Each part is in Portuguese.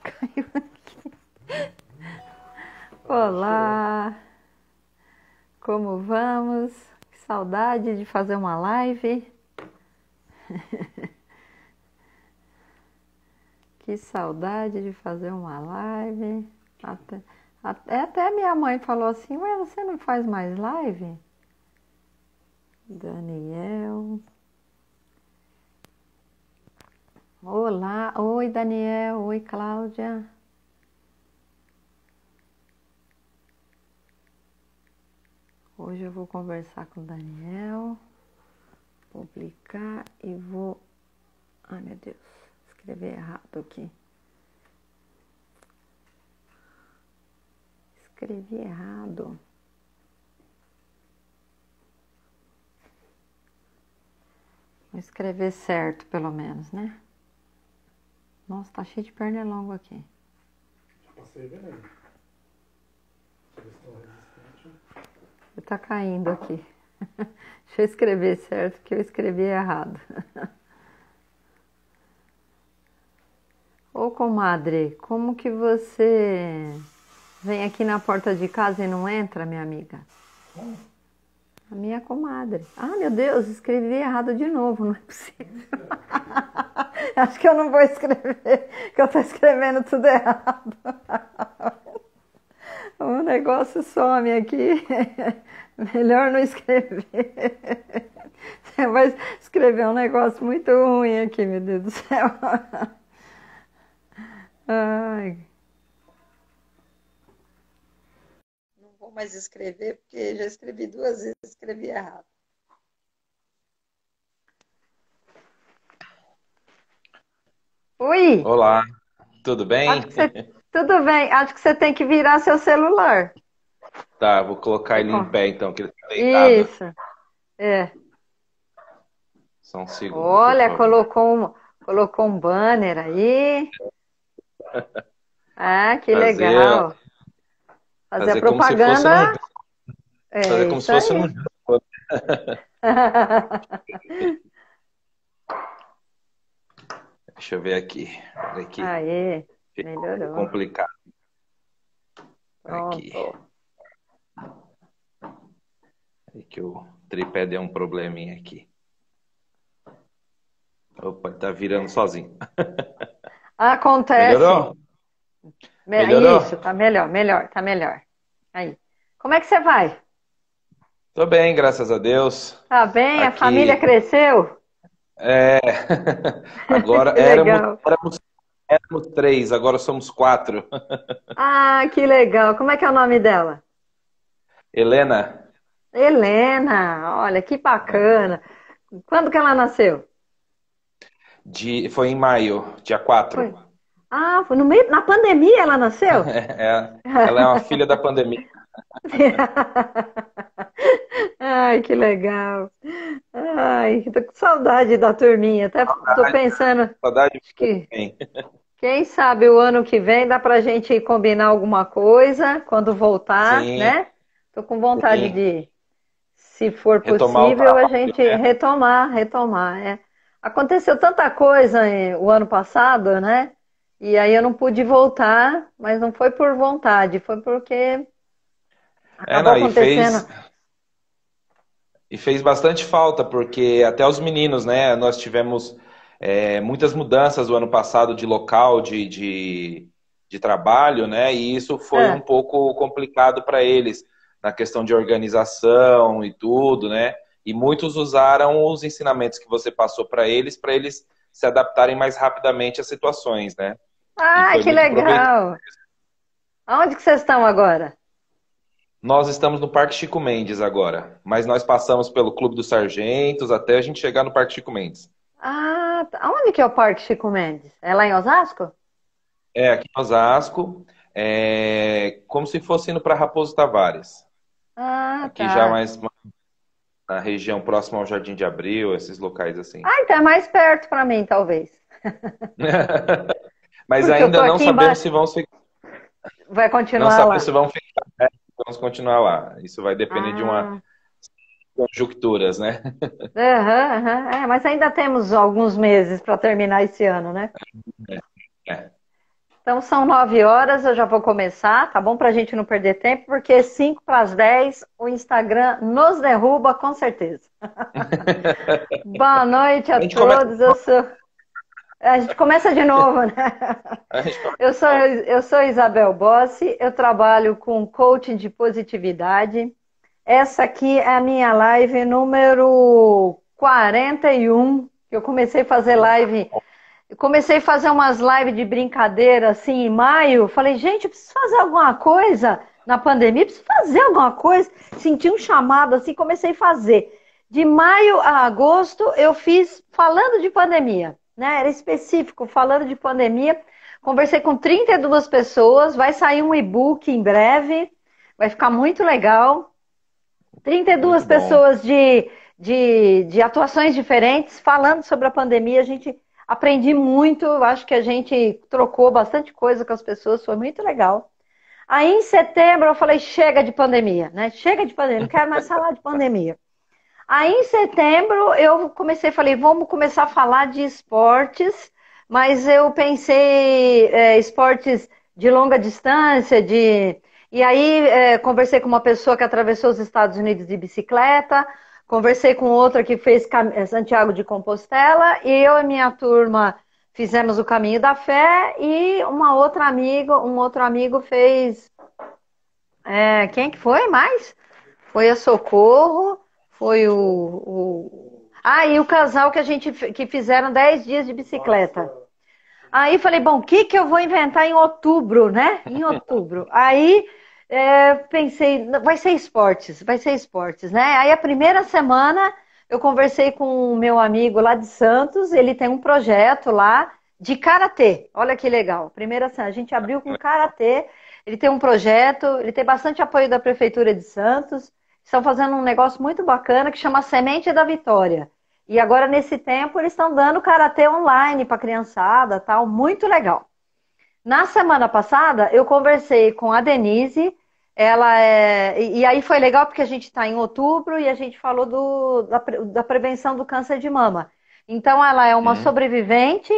Caiu aqui. Olá, como vamos? Que saudade de fazer uma live. Que saudade de fazer uma live. Até minha mãe falou assim, ué, você não faz mais live? Daniel. Olá, oi Daniel, oi Cláudia. Hoje eu vou conversar com o Daniel, publicar e vou... Ai meu Deus, escrevi errado aqui. Escrevi errado. Vou escrever certo, pelo menos, né? Nossa, tá cheio de pernilongo aqui. Passei bem. Tá caindo aqui. Deixa eu escrever certo, que eu escrevi errado. Ô, comadre, como que você vem aqui na porta de casa e não entra, minha amiga? A minha comadre. Ah, meu Deus, escrevi errado de novo, não é possível. Acho que eu não vou escrever, que eu tô escrevendo tudo errado. O negócio some aqui. Melhor não escrever. Você vai escrever um negócio muito ruim aqui, meu Deus do céu. Ai. Não vou mais escrever, porque já escrevi 2 vezes, escrevi errado. Oi! Olá, tudo bem? Tudo bem, acho que você tem que virar seu celular. Tá, vou colocar ele em pé então, que ele tá deitado. Isso, é. Só um segundo, por Olha, favor. colocou um banner aí. Ah, que Fazer, legal. Fazer a fazer como se fosse num, propaganda. fazer É como isso se fosse aí. num jogo. Deixa eu ver aqui. Olha aqui. Aê, Ficou melhorou. complicado. Aqui. Pronto. É que o tripé deu um probleminha aqui. Opa, ele tá virando sozinho. Acontece. Melhorou? Melhorou? Isso, tá melhor, tá melhor. Aí. Como é que você vai? Tô bem, graças a Deus. Tá bem? A família Aqui. cresceu? É. Agora Que legal. éramos 3, agora somos 4. Ah, que legal. Como é que é o nome dela? Helena. Helena. Olha, que bacana. Quando que ela nasceu? Foi em maio, dia 4. Foi. Ah, foi no meio, na pandemia ela nasceu? Ela é uma filha da pandemia. Ai, que legal. Ai, tô com saudade da turminha. Até tô pensando, Saudade acho que também. quem sabe o ano que vem dá pra gente combinar alguma coisa quando voltar, Sim, né? Tô com vontade sim. de, se for Retomar o possível, a trabalho, gente né? retomar. É. Aconteceu tanta coisa o ano passado, né? E aí eu não pude voltar, mas não foi por vontade, foi porque acabou Não, acontecendo. e fez bastante falta, porque até os meninos, né? Nós tivemos muitas mudanças do ano passado de local de trabalho, né? E isso foi um É. pouco complicado para eles, na questão de organização e tudo, né? E muitos usaram os ensinamentos que você passou para eles se adaptarem mais rapidamente às situações, né? E Ah, foi que muito proveitoso. legal! Aonde que vocês estão agora? Nós estamos no Parque Chico Mendes agora, mas nós passamos pelo Clube dos Sargentos até a gente chegar no Parque Chico Mendes. Ah, aonde que é o Parque Chico Mendes? É lá em Osasco? É, aqui em Osasco, como se fosse indo para Raposo Tavares. Ah, Aqui já tá. mais na região próxima ao Jardim de Abril, esses locais assim. Ah, então é mais perto para mim, talvez. Mas Porque eu tô ainda não aqui sabemos embaixo. se vão ficar, Vai não continuar sabemos lá. se vão ficar, né? Vamos continuar lá. Isso vai depender de uma Ah, conjunturas, né? aham, aham. É, mas ainda temos alguns meses para terminar esse ano, né? É. Então são 9 horas, eu já vou começar, tá bom? Pra gente não perder tempo, porque 5 para as 10 o Instagram nos derruba, com certeza. Boa noite a todos, A gente começa de novo, né? Eu sou Isabel Bossi, eu trabalho com coaching de positividade. Essa aqui é a minha live número 41, que eu comecei a fazer live. Eu comecei a fazer umas lives de brincadeira assim em maio. Falei, gente, eu preciso fazer alguma coisa na pandemia, preciso fazer alguma coisa. Senti um chamado assim, comecei a fazer. De maio a agosto eu fiz falando de pandemia, né? Era específico, falando de pandemia. Conversei com 32 pessoas, vai sair um e-book em breve, vai ficar muito legal. 32 pessoas de atuações diferentes, falando sobre a pandemia. A gente aprendi muito, acho que a gente trocou bastante coisa com as pessoas, foi muito legal. Aí em setembro eu falei, chega de pandemia, né? Chega de pandemia, não quero mais falar de pandemia. Aí em setembro eu falei, vamos começar a falar de esportes, mas eu pensei esportes de longa distância, e aí conversei com uma pessoa que atravessou os Estados Unidos de bicicleta, conversei com outra que fez Santiago de Compostela, e eu e minha turma fizemos o Caminho da Fé, e um outro amigo fez... quem que foi mais? Foi a Socorro, foi e o casal que fizeram 10 dias de bicicleta. Aí falei, bom, o que eu vou inventar em outubro, né? Em outubro. Aí pensei, vai ser esportes, né? Aí a primeira semana eu conversei com o meu amigo lá de Santos, ele tem um projeto lá de karatê. Olha que legal. Primeira semana, a gente abriu com karatê, ele tem um projeto, ele tem bastante apoio da Prefeitura de Santos, estão fazendo um negócio muito bacana que chama Semente da Vitória. E agora, nesse tempo, eles estão dando karatê online para a criançada, tal, muito legal. Na semana passada, eu conversei com a Denise, e aí foi legal porque a gente está em outubro e a gente falou da prevenção do câncer de mama. Então, ela é uma sobrevivente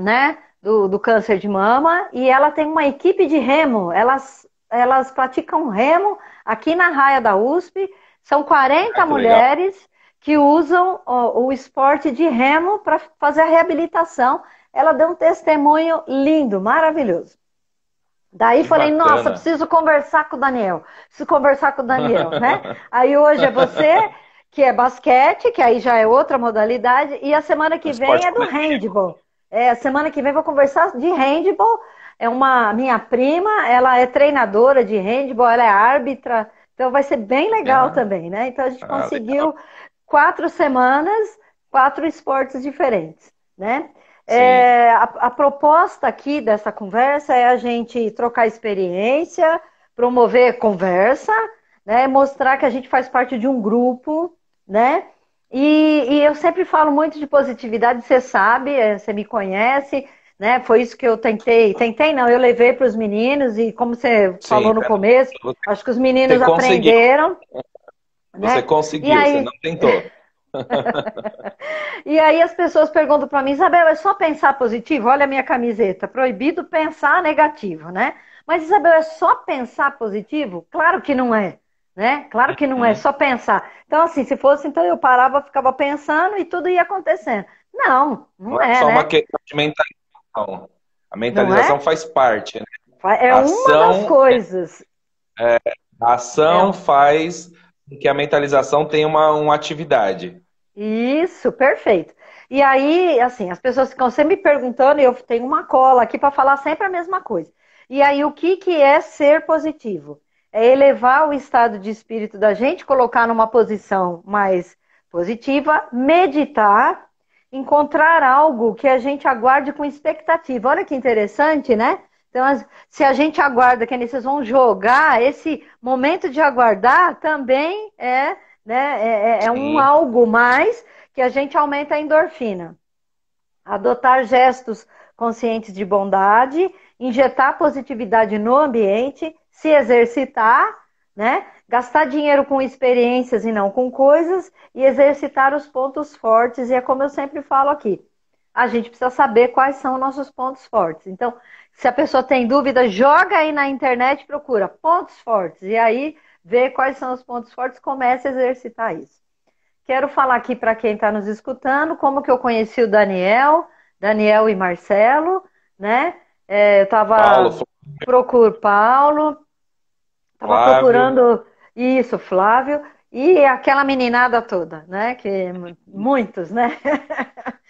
né, do câncer de mama, e ela tem uma equipe de remo, elas praticam remo aqui na Raia da USP, são 40 mulheres que usam o esporte de remo para fazer a reabilitação. Ela deu um testemunho lindo, maravilhoso. Daí falei, nossa, preciso conversar com o Daniel, né? Aí hoje é você, que é basquete, que aí já é outra modalidade, e a semana que vem é do handball. A semana que vem vou conversar de handball. Minha prima, ela é treinadora de handball, ela é árbitra, então vai ser bem legal também, né? Então a gente conseguiu 4 semanas, 4 esportes diferentes, né? A proposta aqui dessa conversa é a gente trocar experiência, promover conversa, né? Mostrar que a gente faz parte de um grupo, né? E eu sempre falo muito de positividade, você sabe, você me conhece, né? Foi isso que eu eu levei para os meninos, e como você falou no começo, acho que os meninos aprenderam. Você conseguiu, você não tentou. E aí as pessoas perguntam para mim, Isabel, é só pensar positivo? Olha a minha camiseta, proibido pensar negativo, né? Mas Isabel, é só pensar positivo? Claro que não é, né? Claro que não é só pensar. Então assim, se fosse, então eu parava, ficava pensando e tudo ia acontecendo. Não é, só né? uma questão de mentalização. A mentalização faz parte, né? É uma das coisas. A ação faz com que a mentalização tenha uma atividade. Isso, perfeito. E aí, assim, as pessoas ficam sempre me perguntando, e eu tenho uma cola aqui para falar sempre a mesma coisa. E aí, o que é ser positivo? É elevar o estado de espírito da gente, colocar numa posição mais positiva, meditar, encontrar algo que a gente aguarde com expectativa. Olha que interessante, né? Então, se a gente aguarda que vocês vão jogar, esse momento de aguardar também né? É algo mais que a gente aumenta a endorfina. Adotar gestos conscientes de bondade, injetar positividade no ambiente, se exercitar, né? Gastar dinheiro com experiências e não com coisas, e exercitar os pontos fortes. E é como eu sempre falo aqui, a gente precisa saber quais são nossos pontos fortes. Então, se a pessoa tem dúvida, joga aí na internet, procura pontos fortes. E aí, vê quais são os pontos fortes, comece a exercitar isso. Quero falar aqui para quem está nos escutando, como que eu conheci o Daniel e Marcelo, né? Eu estava Paulo, estava procurando isso, Flávio, e aquela meninada toda, né? Que muitos, né?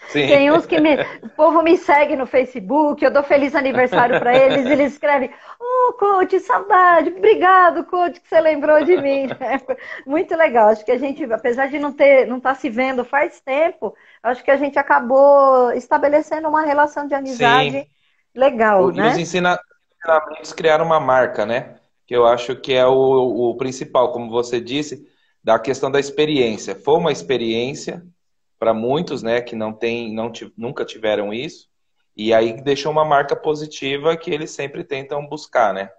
Sim. Tem uns que o povo me segue no Facebook, eu dou feliz aniversário para eles, e eles escrevem: "Oh, coach, saudade, obrigado, coach, que você lembrou de mim." Muito legal. Acho que a gente, apesar de não estar se vendo faz tempo, acho que a gente acabou estabelecendo uma relação de amizade. Sim. Legal, né? E os ensinamentos criaram uma marca, né? Que eu acho que é o principal, como você disse, da questão da experiência. Foi uma experiência para muitos, né, que nunca tiveram isso, e aí deixou uma marca positiva que eles sempre tentam buscar, né?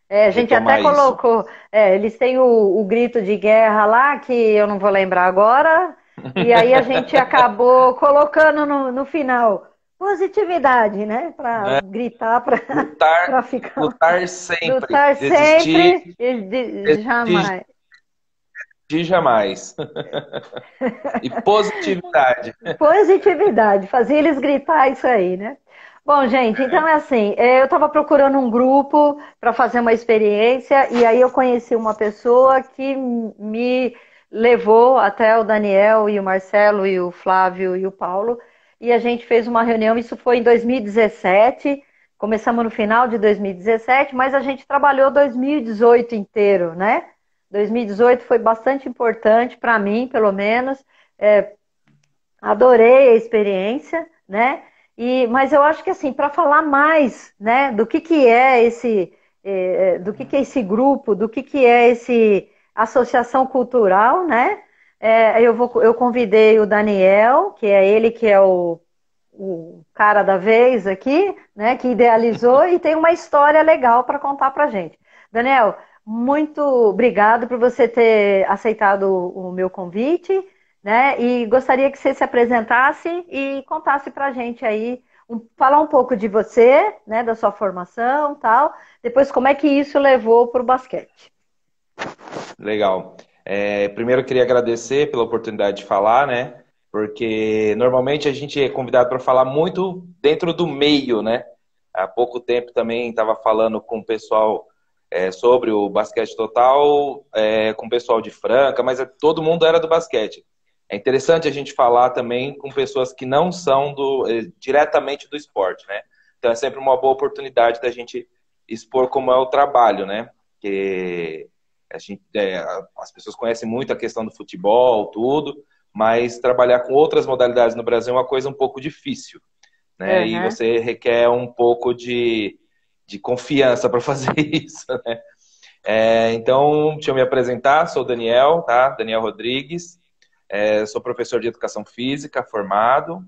A gente até colocou, eles têm o grito de guerra lá, que eu não vou lembrar agora, e aí a gente acabou colocando no final, positividade, né, para gritar, para ficar... Lutar sempre. Lutar sempre e jamais. De jamais. E positividade. Positividade, fazia eles gritar isso aí, né? Bom, gente, então é assim, eu estava procurando um grupo para fazer uma experiência e aí eu conheci uma pessoa que me levou até o Daniel e o Marcelo e o Flávio e o Paulo e a gente fez uma reunião, isso foi em 2017, começamos no final de 2017, mas a gente trabalhou 2018 inteiro, né? 2018 foi bastante importante para mim, pelo menos. Adorei a experiência, né? Mas eu acho que assim, para falar mais, né, do que é esse, é esse grupo, do que é esse associação cultural, né? Eu convidei o Daniel, que é ele que é o cara da vez aqui, né? Que idealizou e tem uma história legal para contar para gente. Daniel, muito obrigado por você ter aceitado o meu convite, né? E gostaria que você se apresentasse e contasse para a gente aí, falar um pouco de você, né? Da sua formação, tal. Depois, como é que isso levou para o basquete? Legal. Primeiro, eu queria agradecer pela oportunidade de falar, né? Porque normalmente a gente é convidado para falar muito dentro do meio, né? Há pouco tempo também estava falando com o pessoal sobre o basquete total, com o pessoal de Franca, mas todo mundo era do basquete. É interessante a gente falar também com pessoas que não são diretamente do esporte, né? Então é sempre uma boa oportunidade da gente expor como é o trabalho, né? Porque as pessoas conhecem muito a questão do futebol, tudo, mas trabalhar com outras modalidades no Brasil é uma coisa um pouco difícil, né? Uhum. E você requer um pouco de confiança para fazer isso, né? Então, deixa eu me apresentar, sou o Daniel, tá? Daniel Rodrigues, sou professor de educação física, formado,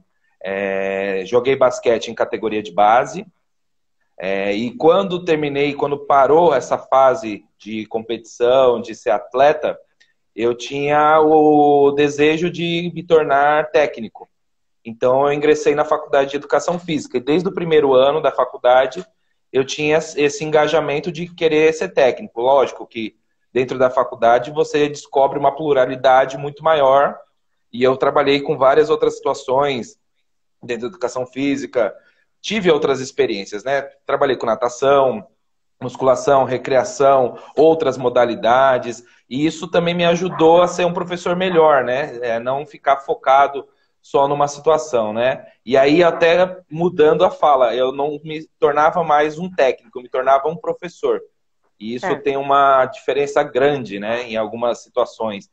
joguei basquete em categoria de base, e quando parou essa fase de competição, de ser atleta, eu tinha o desejo de me tornar técnico. Então, eu ingressei na faculdade de educação física. E desde o primeiro ano da faculdade, eu tinha esse engajamento de querer ser técnico. Lógico que dentro da faculdade você descobre uma pluralidade muito maior. E eu trabalhei com várias outras situações dentro da educação física. Tive outras experiências, né? Trabalhei com natação, musculação, recreação, outras modalidades. E isso também me ajudou a ser um professor melhor, né? Não ficar focado só numa situação, né? E aí até mudando a fala, eu não me tornava mais um técnico, eu me tornava um professor. E isso tem uma diferença grande, né? Em algumas situações.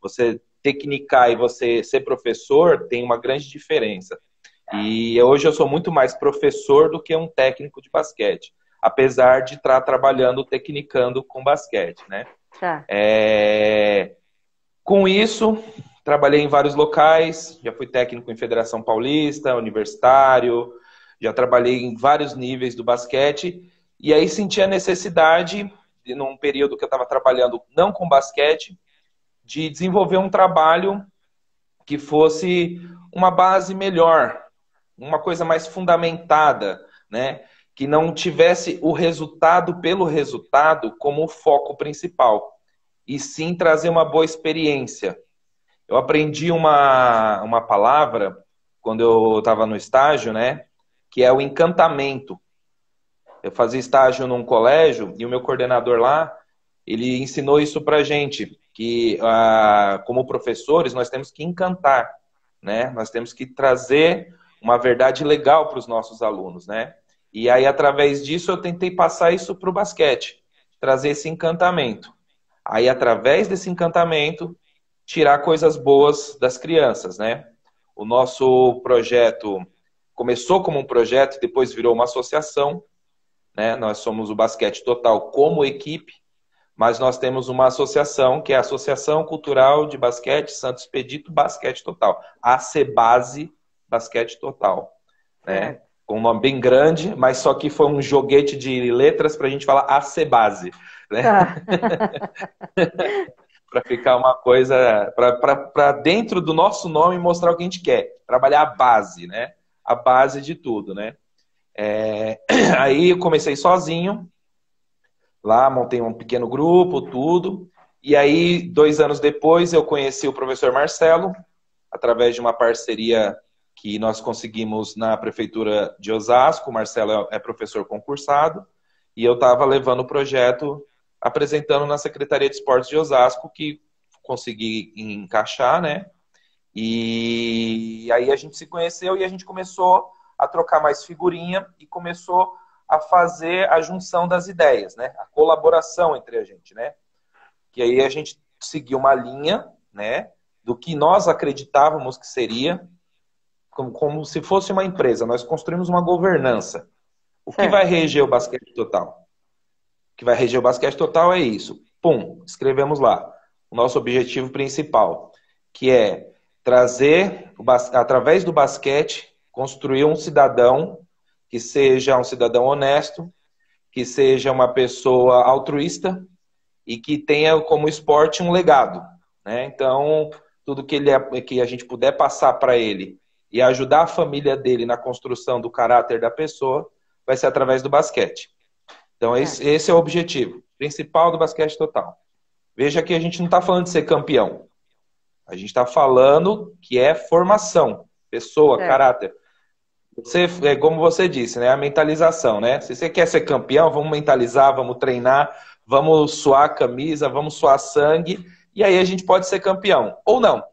Você tecnicar e você ser professor tem uma grande diferença. E hoje eu sou muito mais professor do que um técnico de basquete, apesar de estar trabalhando, tecnicando com basquete, né? Com isso, trabalhei em vários locais, já fui técnico em Federação Paulista, universitário, já trabalhei em vários níveis do basquete, e aí senti a necessidade, num período que eu estava trabalhando não com basquete, de desenvolver um trabalho que fosse uma base melhor uma coisa mais fundamentada, né? Que não tivesse o resultado pelo resultado como o foco principal, e sim trazer uma boa experiência. Eu aprendi uma palavra quando eu estava no estágio, né? Que é o encantamento. Eu fazia estágio num colégio e o meu coordenador lá, ele ensinou isso pra gente, que como professores nós temos que encantar, né? Nós temos que trazer uma verdade legal para os nossos alunos, né? E aí, através disso, eu tentei passar isso para o basquete, trazer esse encantamento. Aí, através desse encantamento, tirar coisas boas das crianças, né? O nosso projeto começou como um projeto, depois virou uma associação, né? Nós somos o Basquete Total como equipe, mas nós temos uma associação, que é a Associação Cultural de Basquete Santo Expedito Basquete Total, ACBase Basquete Total, né? Com um nome bem grande, mas só que foi um joguete de letras para a gente falar ACBase, né? Para ficar uma coisa, para dentro do nosso nome mostrar o que a gente quer, trabalhar a base, né? A base de tudo, né? Aí eu comecei sozinho, lá montei um pequeno grupo, tudo, e aí 2 anos depois eu conheci o professor Marcelo, através de uma parceria que nós conseguimos na prefeitura de Osasco. O Marcelo é professor concursado, e eu estava levando o projeto, apresentando na Secretaria de Esportes de Osasco, que consegui encaixar, né? E aí a gente se conheceu e a gente começou a trocar mais figurinha e começou a fazer a junção das ideias, né? A colaboração entre a gente, né? Que aí a gente seguiu uma linha, né? Do que nós acreditávamos que seria, como se fosse uma empresa. Nós construímos uma governança. O que vai reger o Basquete Total? O que vai reger o Basquete Total é isso. Pum, escrevemos lá. O nosso objetivo principal, que é trazer, através do basquete, construir um cidadão que seja um cidadão honesto, que seja uma pessoa altruísta e que tenha como esporte um legado, né? Então, tudo que a gente puder passar para ele e ajudar a família dele na construção do caráter da pessoa, vai ser através do basquete. Então, esse é o objetivo principal do Basquete Total. Veja que a gente não está falando de ser campeão. A gente está falando que é formação, pessoa, caráter. Como você disse, né? A mentalização, né? Se você quer ser campeão, vamos mentalizar, vamos treinar, vamos suar a camisa, vamos suar sangue, e aí a gente pode ser campeão. Ou não.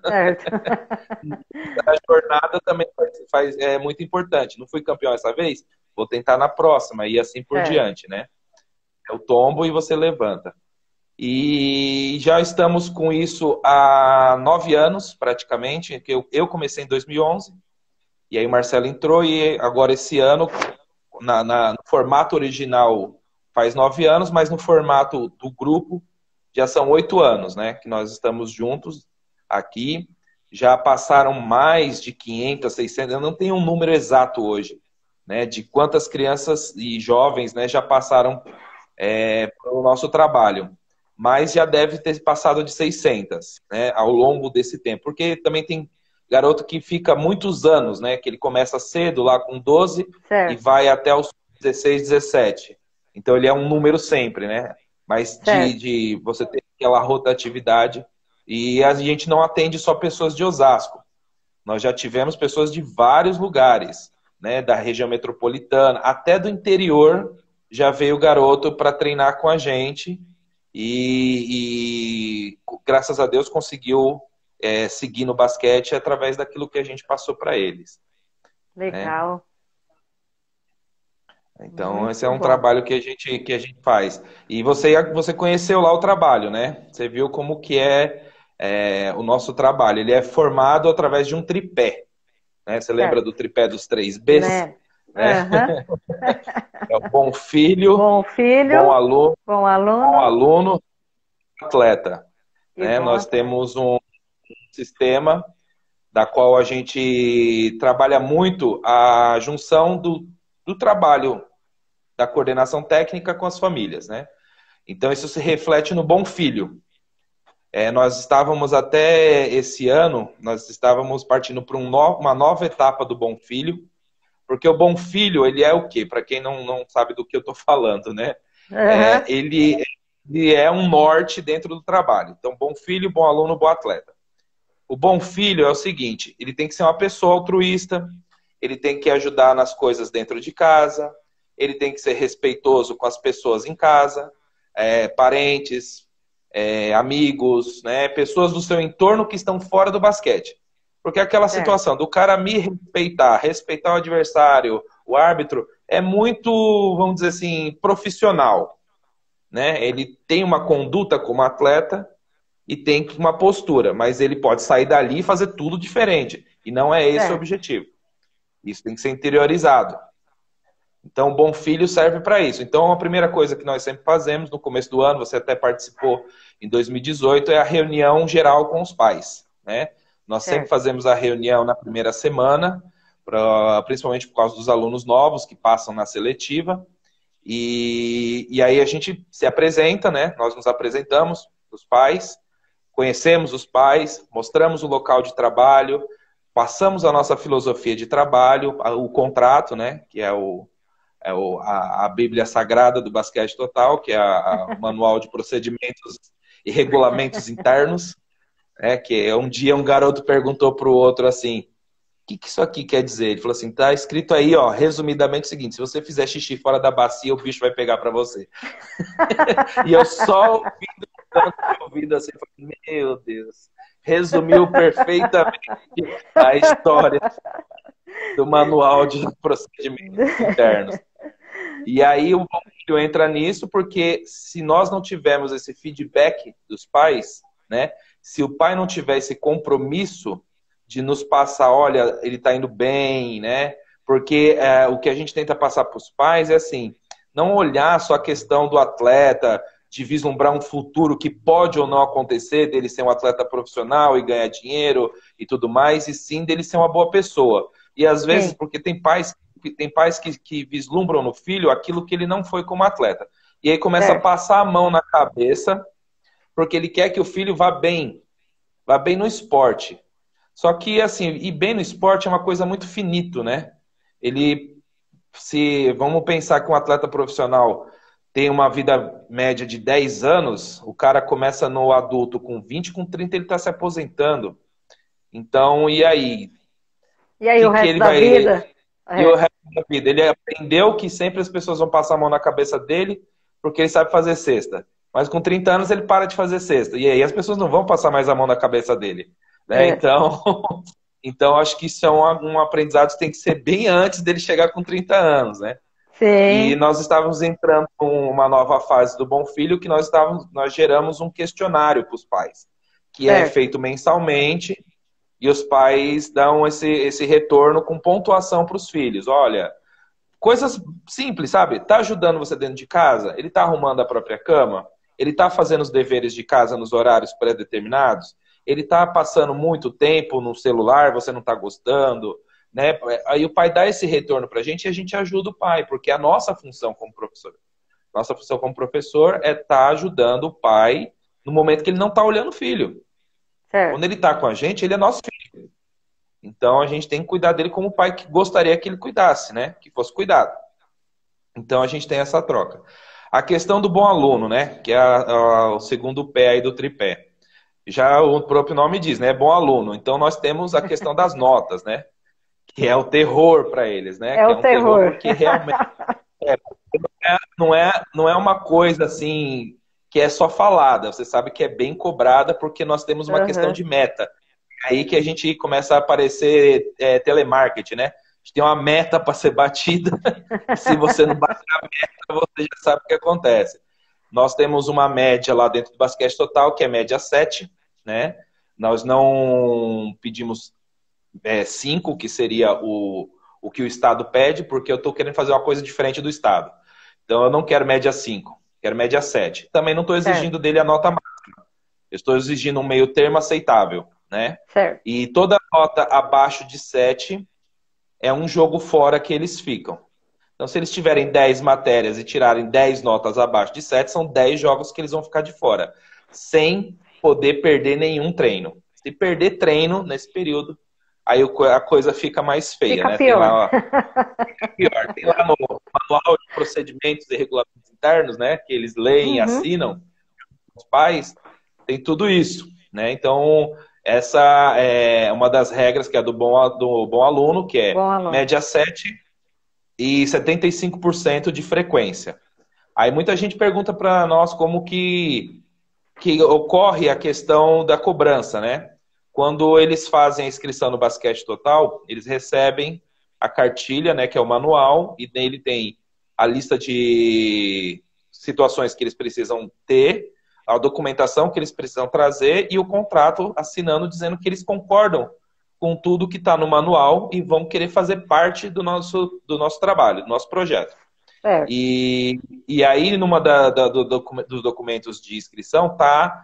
Certo. A jornada também é muito importante. Não fui campeão essa vez? Vou tentar na próxima, e assim por diante, né? Eu tombo e você levanta. E já estamos com isso há 9 anos, praticamente, que eu comecei em 2011, e aí o Marcelo entrou, e agora esse ano, no formato original, faz 9 anos, mas no formato do grupo, já são 8 anos, né? Que nós estamos juntos aqui. Já passaram mais de 500, 600, eu não tenho um número exato hoje, né? De quantas crianças e jovens, né, já passaram pelo nosso trabalho. Mas já deve ter passado de 600, né, ao longo desse tempo. Porque também tem garoto que fica muitos anos, né? Que ele começa cedo, lá com 12, e vai até os 16, 17. Então ele é um número sempre, né? Mas de você ter aquela rotatividade. E a gente não atende só pessoas de Osasco. Nós já tivemos pessoas de vários lugares, né? Da região metropolitana, até do interior, já veio o garoto para treinar com a gente. E graças a Deus conseguiu seguir no basquete através daquilo que a gente passou para eles. Legal. Então, Muito esse é um bom. trabalho que a gente faz. E você conheceu lá o trabalho, né? Você viu como que é o nosso trabalho. Ele é formado através de um tripé, né? Você lembra do tripé dos 3 Bs? Né? Né? É o bom filho, Bom filho, bom aluno, atleta. Né? Nós temos um sistema da qual a gente trabalha muito a junção do trabalho da coordenação técnica com as famílias, né? Então isso se reflete no bom filho. Nós estávamos até esse ano, nós estávamos partindo para uma nova etapa do Bom Filho, porque o Bom Filho, ele é o quê? Para quem não sabe do que eu estou falando, né? Uhum. Ele é um norte dentro do trabalho. Então, bom filho, bom aluno, bom atleta. O bom filho é o seguinte, ele tem que ser uma pessoa altruísta, ele tem que ajudar nas coisas dentro de casa, ele tem que ser respeitoso com as pessoas em casa, parentes, amigos, né, pessoas do seu entorno que estão fora do basquete. Porque aquela situação do cara me respeitar o adversário, o árbitro, é muito, vamos dizer assim, profissional, né? Ele tem uma conduta como atleta e tem uma postura, mas ele pode sair dali e fazer tudo diferente. E não é esse o objetivo. Isso tem que ser interiorizado. Então, o Bom Filho serve para isso. Então, a primeira coisa que nós sempre fazemos no começo do ano, você até participou em 2018, é a reunião geral com os pais, né? Nós sempre fazemos a reunião na primeira semana, principalmente por causa dos alunos novos que passam na seletiva. E aí a gente se apresenta, né? Nós nos apresentamos, os pais, conhecemos os pais, mostramos o local de trabalho, passamos a nossa filosofia de trabalho, o contrato, né? Que é a Bíblia Sagrada do Basquete Total, que é o manual de procedimentos e regulamentos internos. Que um dia um garoto perguntou para o outro assim, o que isso aqui quer dizer? Ele falou assim, tá escrito aí, ó, resumidamente o seguinte, se você fizer xixi fora da bacia, o bicho vai pegar para você. E eu só ouvindo assim, falei, meu Deus, resumiu perfeitamente a história do manual de procedimentos internos. E aí o Bom Filho entra nisso, porque se nós não tivermos esse feedback dos pais, né? Se o pai não tiver esse compromisso de nos passar, olha, ele está indo bem, né? Porque o que a gente tenta passar para os pais é assim, não olhar só a questão do atleta, de vislumbrar um futuro que pode ou não acontecer, dele ser um atleta profissional e ganhar dinheiro e tudo mais, e sim dele ser uma boa pessoa. E às vezes, porque tem pais que vislumbram no filho aquilo que ele não foi como atleta. E aí começa a passar a mão na cabeça, porque ele quer que o filho vá bem no esporte. Só que, assim, ir bem no esporte é uma coisa muito finito, né? Vamos pensar que um atleta profissional tem uma vida média de 10 anos, o cara começa no adulto com 20, com 30 ele está se aposentando. Então, e aí? E aí, o resto da vida? E o resto da vida? Ele aprendeu que sempre as pessoas vão passar a mão na cabeça dele porque ele sabe fazer cesta. Mas com 30 anos ele para de fazer cesta. E aí as pessoas não vão passar mais a mão na cabeça dele. Né? Então, acho que isso é um aprendizado que tem que ser bem antes dele chegar com 30 anos. Né? Sim. E nós estávamos entrando em uma nova fase do Bom Filho, que nós geramos um questionário para os pais, que é feito mensalmente, e os pais dão esse retorno com pontuação para os filhos. Olha, coisas simples, sabe? Tá ajudando você dentro de casa? Ele tá arrumando a própria cama? Ele tá fazendo os deveres de casa nos horários pré-determinados? Ele tá passando muito tempo no celular, você não tá gostando? Né? Aí o pai dá esse retorno pra gente e a gente ajuda o pai, porque a nossa função como professor. Nossa função como professor é estar ajudando o pai no momento que ele não tá olhando o filho. Certo. Quando ele tá com a gente, ele é nosso filho. Então, a gente tem que cuidar dele como o pai que gostaria que ele cuidasse, né? Que fosse cuidado. Então, a gente tem essa troca. A questão do bom aluno, né? Que é o segundo pé aí do tripé. Já o próprio nome diz, né? Bom aluno. Então, nós temos a questão das notas, né? Que é o terror para eles, né? É o terror. Porque realmente não é uma coisa assim que é só falada. Você sabe que é bem cobrada porque nós temos uma questão de meta. Aí que a gente começa a aparecer telemarketing, né? A gente tem uma meta para ser batida. Se você não bater a meta, você já sabe o que acontece. Nós temos uma média lá dentro do Basquete Total, que é média 7, né? Nós não pedimos 5, que seria o que o Estado pede, porque eu estou querendo fazer uma coisa diferente do Estado. Então, eu não quero média 5, quero média 7. Também não estou exigindo dele a nota máxima. Eu estou exigindo um meio termo aceitável. Né? Certo. E toda nota abaixo de 7 é um jogo fora que eles ficam. Então, se eles tiverem 10 matérias e tirarem 10 notas abaixo de 7, são 10 jogos que eles vão ficar de fora. Sem poder perder nenhum treino. Se perder treino nesse período, aí a coisa fica mais feia, Fica né? pior. Tem lá no Manual de Procedimentos e Regulamentos Internos, né? Que eles leem e Uhum. assinam, os pais, tem tudo isso, né? Então, essa é uma das regras que é do bom aluno, que é Bom aluno. média 7 e 75% de frequência. Aí muita gente pergunta para nós como que ocorre a questão da cobrança, né? Quando eles fazem a inscrição no Basquete Total, eles recebem a cartilha, né, que é o manual, e nele tem a lista de situações que eles precisam ter, a documentação que eles precisam trazer e o contrato assinando dizendo que eles concordam com tudo que está no manual e vão querer fazer parte do nosso trabalho, do nosso projeto. Certo. E aí, dos documentos de inscrição, está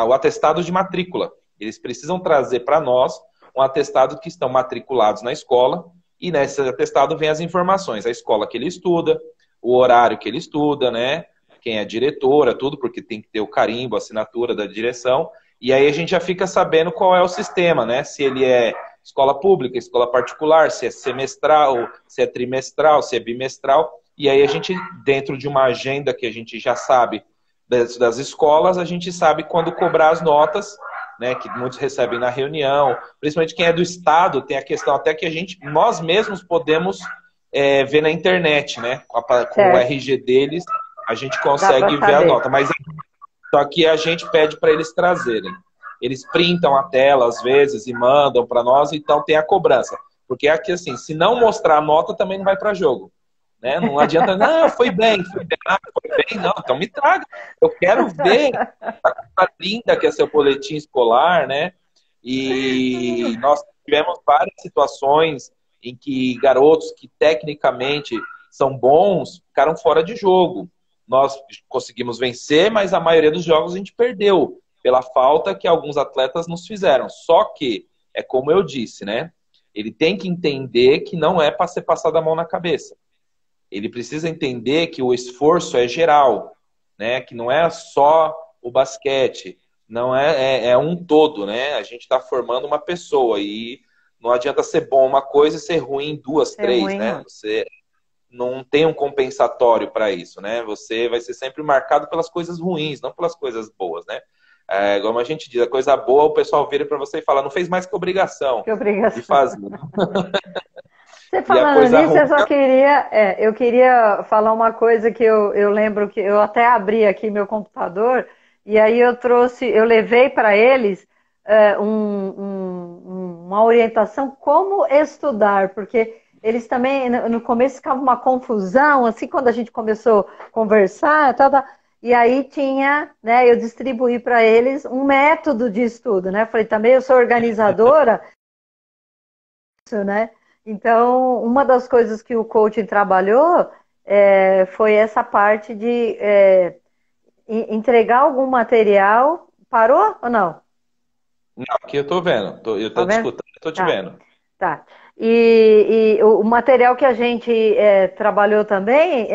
o atestado de matrícula. Eles precisam trazer para nós um atestado que estão matriculados na escola, e nesse atestado vem as informações, a escola que ele estuda, o horário que ele estuda, né? Quem é a diretora, tudo, porque tem que ter o carimbo, a assinatura da direção, e aí a gente já fica sabendo qual é o sistema, né? Se ele é escola pública, escola particular, se é semestral, se é trimestral, se é bimestral. E aí a gente, dentro de uma agenda que a gente já sabe das escolas, a gente sabe quando cobrar as notas, né, que muitos recebem na reunião. Principalmente quem é do estado, tem a questão até que nós mesmos podemos ver na internet, né? Com o RG deles, a gente consegue ver a nota. Mas só que a gente pede para eles trazerem. Eles printam a tela, às vezes, e mandam para nós, então tem a cobrança. Porque aqui, assim, se não mostrar a nota, também não vai para jogo. Né? Não adianta, não, foi bem, foi bem, não, então me traga. Eu quero ver a coisa linda que é seu boletim escolar, né? E nós tivemos várias situações em que garotos que tecnicamente são bons ficaram fora de jogo. Nós conseguimos vencer, mas a maioria dos jogos a gente perdeu pela falta que alguns atletas nos fizeram. Só que, é como eu disse, né? Ele tem que entender que não é para ser passado a mão na cabeça. Ele precisa entender que o esforço é geral, né? Que não é só o basquete, não é um todo, né? A gente está formando uma pessoa e não adianta ser bom uma coisa e ser ruim duas, três, né? Você não tem um compensatório para isso, né? Você vai ser sempre marcado pelas coisas ruins, não pelas coisas boas, né? Como a gente diz, a coisa boa, o pessoal vira para você e fala, não fez mais que obrigação, de fazer. Você falando nisso, eu queria falar uma coisa que eu lembro que eu até abri aqui meu computador e aí eu levei para eles uma orientação como estudar, porque eles também, no começo ficava uma confusão, assim, quando a gente começou a conversar, e aí tinha, né, eu distribuí para eles um método de estudo, né, falei, também eu sou organizadora, né, então, uma das coisas que o coaching trabalhou foi essa parte de entregar algum material. Parou ou não? Não, aqui eu tô vendo. Eu tô escutando, eu tô te vendo. Tá. E o material que a gente trabalhou também,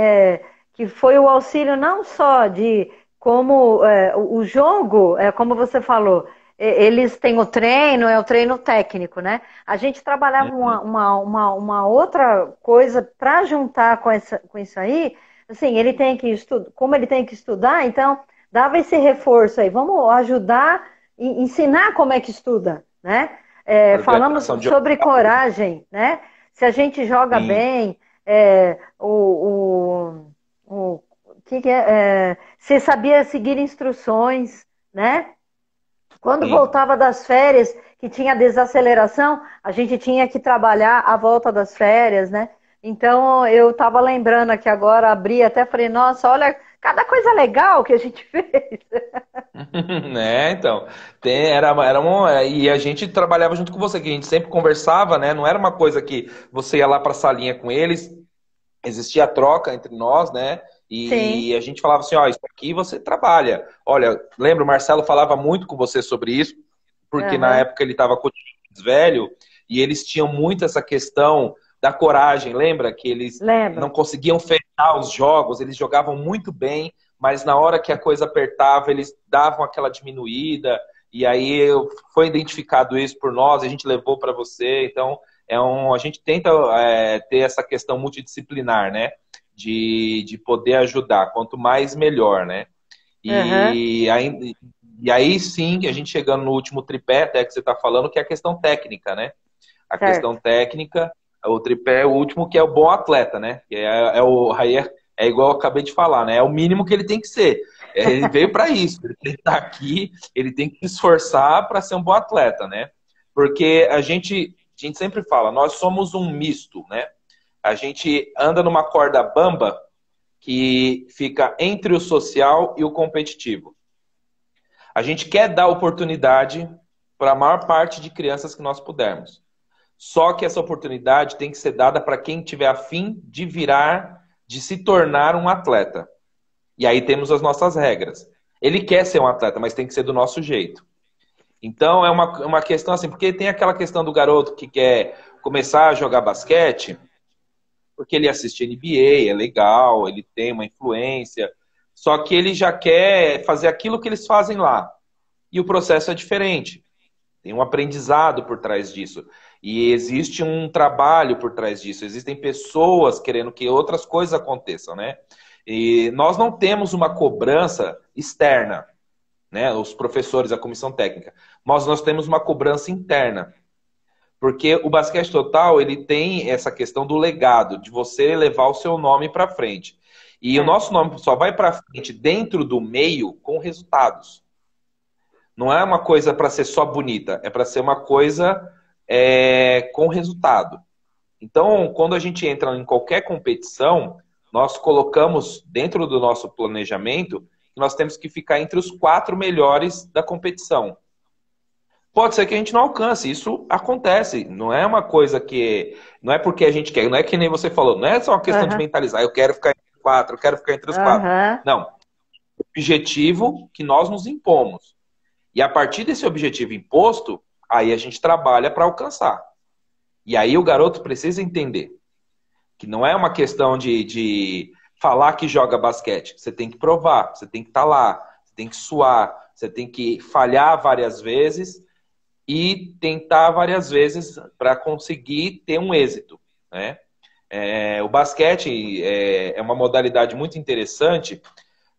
que foi o auxílio não só de como o jogo, como você falou, eles têm o treino, é o treino técnico, né? A gente trabalhava uma outra coisa para juntar com isso aí, assim, ele tem que estudar, como ele tem que estudar, então dava esse reforço aí, vamos ajudar e ensinar como é que estuda, né? Falamos sobre coragem, né? Se a gente joga bem, se sabia seguir instruções, né? Quando voltava das férias, que tinha desaceleração, a gente tinha que trabalhar a volta das férias, né? Então, eu estava lembrando aqui agora, abri até falei, nossa, olha, cada coisa legal que a gente fez. Então, e a gente trabalhava junto com você, que a gente sempre conversava, né? Não era uma coisa que você ia lá para a salinha com eles, existia a troca entre nós, né? E a gente falava assim, ó, isso aqui você trabalha. Olha, lembra, o Marcelo falava muito com você sobre isso, porque na época ele estava com o time mais velho, e eles tinham muito essa questão da coragem, lembra? Que eles não conseguiam fechar os jogos, eles jogavam muito bem, mas na hora que a coisa apertava, eles davam aquela diminuída, e aí foi identificado isso por nós, a gente levou para você, então a gente tenta ter essa questão multidisciplinar, né? De poder ajudar, quanto mais melhor, né? E, e aí sim, a gente chegando no último tripé, até que você está falando, que é a questão técnica, né? A questão técnica, o tripé é o último, que é o bom atleta, né? Que é igual eu acabei de falar, né? É o mínimo que ele tem que ser. Ele veio para isso, ele tem que estar aqui, ele tem que se esforçar para ser um bom atleta, né? Porque a gente sempre fala, nós somos um misto, né? A gente anda numa corda bamba que fica entre o social e o competitivo. A gente quer dar oportunidade para a maior parte de crianças que nós pudermos. Só que essa oportunidade tem que ser dada para quem tiver a fim de se tornar um atleta. E aí temos as nossas regras. Ele quer ser um atleta, mas tem que ser do nosso jeito. Então é uma questão assim, porque tem aquela questão do garoto que quer começar a jogar basquete, porque ele assiste NBA, é legal, ele tem uma influência, só que ele já quer fazer aquilo que eles fazem lá. E o processo é diferente. Tem um aprendizado por trás disso. E existe um trabalho por trás disso. Existem pessoas querendo que outras coisas aconteçam, né? E nós não temos uma cobrança externa, né? Os professores, a comissão técnica. Mas nós temos uma cobrança interna. Porque o Basquete Total, ele tem essa questão do legado, de você levar o seu nome para frente. E o nosso nome só vai para frente dentro do meio com resultados. Não é uma coisa para ser só bonita, é para ser uma coisa com resultado. Então, quando a gente entra em qualquer competição, nós colocamos dentro do nosso planejamento que nós temos que ficar entre os 4 melhores da competição. Pode ser que a gente não alcance, isso acontece. Não é uma coisa que... Não é porque a gente quer, não é que nem você falou, não é só uma questão de mentalizar, eu quero ficar entre os 4, eu quero ficar entre os 4. Não. Objetivo que nós nos impomos. E a partir desse objetivo imposto, aí a gente trabalha para alcançar. E aí o garoto precisa entender que não é uma questão de falar que joga basquete. Você tem que provar, você tem que estar lá, você tem que suar, você tem que falhar várias vezes e tentar várias vezes para conseguir ter um êxito, né? O basquete é uma modalidade muito interessante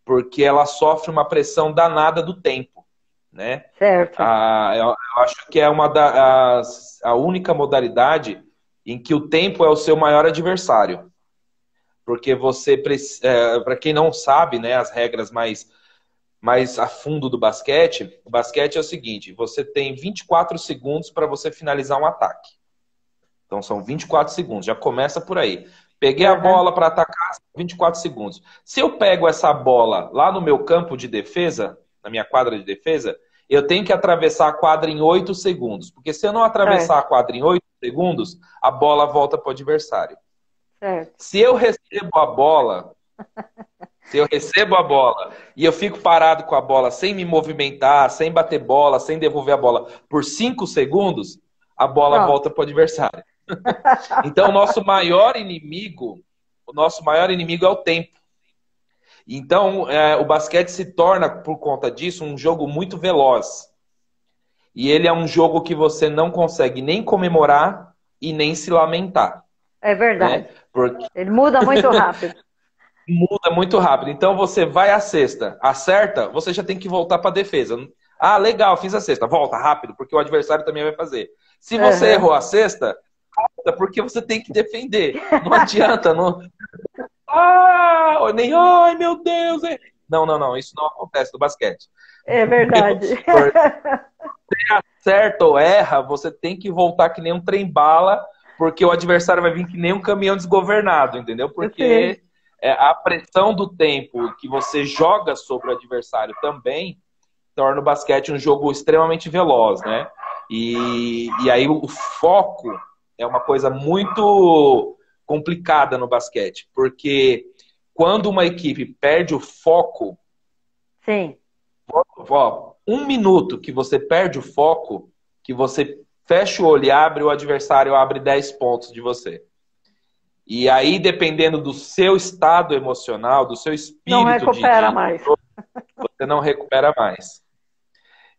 porque ela sofre uma pressão danada do tempo, né? Certo. Eu acho que é a única modalidade em que o tempo é o seu maior adversário. Porque você, para quem não sabe, né, as regras mais a fundo do basquete, o basquete é o seguinte, você tem 24 segundos para você finalizar um ataque. Então são 24 segundos, já começa por aí. Peguei a bola para atacar, 24 segundos. Se eu pego essa bola lá no meu campo de defesa, na minha quadra de defesa, eu tenho que atravessar a quadra em 8 segundos. Porque se eu não atravessar a quadra em 8 segundos, a bola volta para o adversário. Se eu recebo a bola... Se eu recebo a bola e eu fico parado com a bola sem me movimentar, sem bater bola, sem devolver a bola por 5 segundos, a bola volta para o adversário. Então, o nosso maior inimigo é o tempo. Então, o basquete se torna, por conta disso, um jogo muito veloz. E ele é um jogo que você não consegue nem comemorar e nem se lamentar. É verdade. Né? Porque... Ele muda muito rápido. Muda muito rápido. Então você vai à cesta, acerta, você já tem que voltar para a defesa. Ah, legal, fiz a cesta. Volta rápido, porque o adversário também vai fazer. Se você errou a cesta, volta, porque você tem que defender. Não adianta. Não... nem, ai meu Deus. Não, isso não acontece no basquete. É verdade. Se acerta ou erra, você tem que voltar que nem um trem-bala, porque o adversário vai vir que nem um caminhão desgovernado, entendeu? Porque... a pressão do tempo que você joga sobre o adversário também torna o basquete um jogo extremamente veloz, né? E aí o foco é uma coisa muito complicada no basquete, porque quando uma equipe perde o foco, sim, 1 minuto que você perde o foco, que você fecha o olho e abre, o adversário abre 10 pontos de você. E aí, dependendo do seu estado emocional, do seu Não espírito recupera mais. você não recupera mais.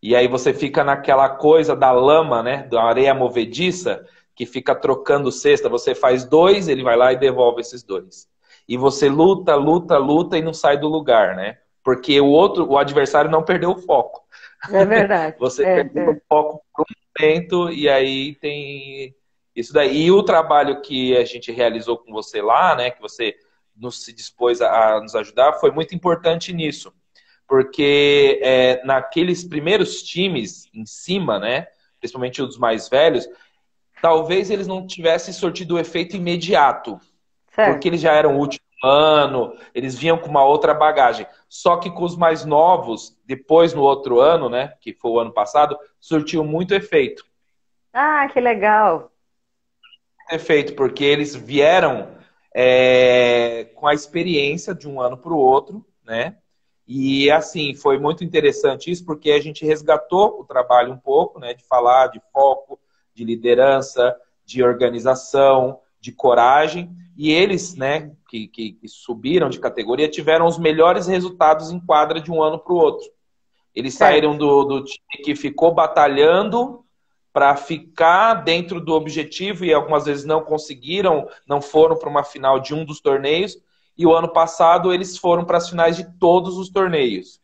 E aí você fica naquela coisa da lama, né? Da areia movediça, que fica trocando cesta. Você faz 2, ele vai lá e devolve esses 2. E você luta, luta, luta e não sai do lugar, né? Porque o adversário não perdeu o foco. É verdade. Você perdeu o foco por um momento e aí tem isso daí. E o trabalho que a gente realizou com você lá, né? Que você se dispôs a nos ajudar, foi muito importante nisso. Porque naqueles primeiros times em cima, né? Principalmente os mais velhos, talvez eles não tivessem sortido o efeito imediato. Certo. Porque eles já eram o último ano, eles vinham com uma outra bagagem. Só que com os mais novos, depois no outro ano, né, que foi o ano passado, surtiu muito efeito. Ah, que legal. Efeito, porque eles vieram com a experiência de um ano para o outro, né? E assim, foi muito interessante isso, porque a gente resgatou o trabalho um pouco, né, de falar de foco, de liderança, de organização, de coragem. E eles, né, que subiram de categoria, tiveram os melhores resultados em quadra de um ano para o outro. Eles saíram do time que ficou batalhando para ficar dentro do objetivo e algumas vezes não conseguiram, não foram para uma final de um dos torneios. E o ano passado eles foram para as finais de todos os torneios.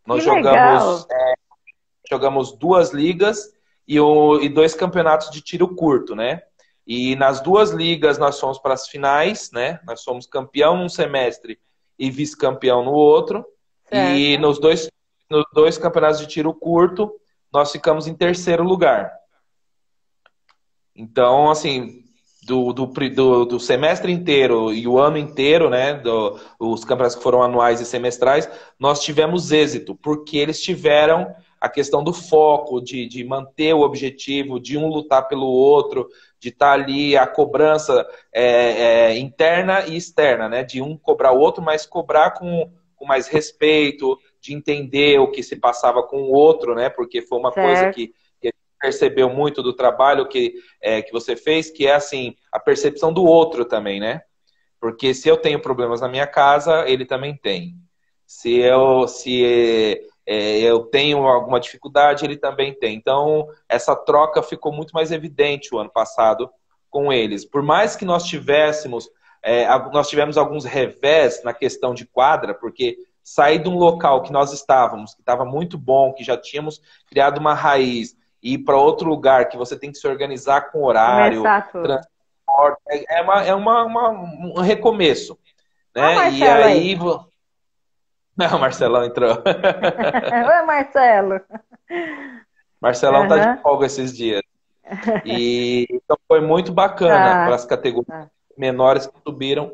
Nós jogamos 2 ligas e 2 campeonatos de tiro curto, né? E nas 2 ligas nós fomos para as finais, né? Nós somos campeão num semestre e vice-campeão no outro. Certo. E nos dois campeonatos de tiro curto, nós ficamos em 3º lugar. Então, assim, do semestre inteiro e o ano inteiro, né? Os campeonatos que foram anuais e semestrais, nós tivemos êxito, porque eles tiveram a questão do foco, de manter o objetivo, de um lutar pelo outro, de estar ali a cobrança interna e externa, né? De um cobrar o outro, mas cobrar com mais respeito, de entender o que se passava com o outro, né? Porque foi uma coisa que percebeu muito do trabalho que você fez, que é assim, a percepção do outro também, né? Porque se eu tenho problemas na minha casa, ele também tem. Se eu tenho alguma dificuldade, ele também tem. Então, essa troca ficou muito mais evidente o ano passado com eles. Por mais que nós tivemos alguns revés na questão de quadra, porque sair de um local que nós estávamos, que estava muito bom, que já tínhamos criado uma raiz, e ir para outro lugar que você tem que se organizar com horário, transporte, um recomeço. Né? E aí... Não, o Marcelão entrou. Oi, Marcelo. Marcelão tá de folga esses dias. E então foi muito bacana para as categorias menores que subiram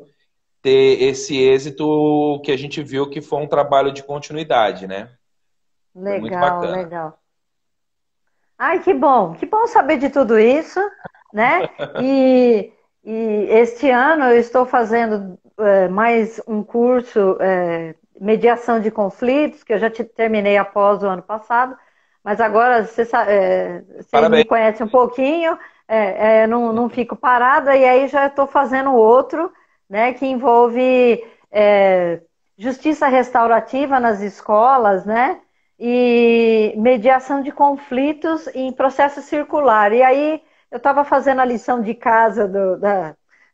ter esse êxito que a gente viu que foi um trabalho de continuidade, né? Legal, foi muito bacana. Legal. Ai, que bom saber de tudo isso, né? E este ano eu estou fazendo mais um curso, mediação de conflitos, que eu já terminei após o ano passado, mas agora você me conhece um pouquinho, não fico parada, e aí já estou fazendo outro, né, que envolve justiça restaurativa nas escolas, né? E mediação de conflitos em processo circular. E aí eu estava fazendo a lição de casa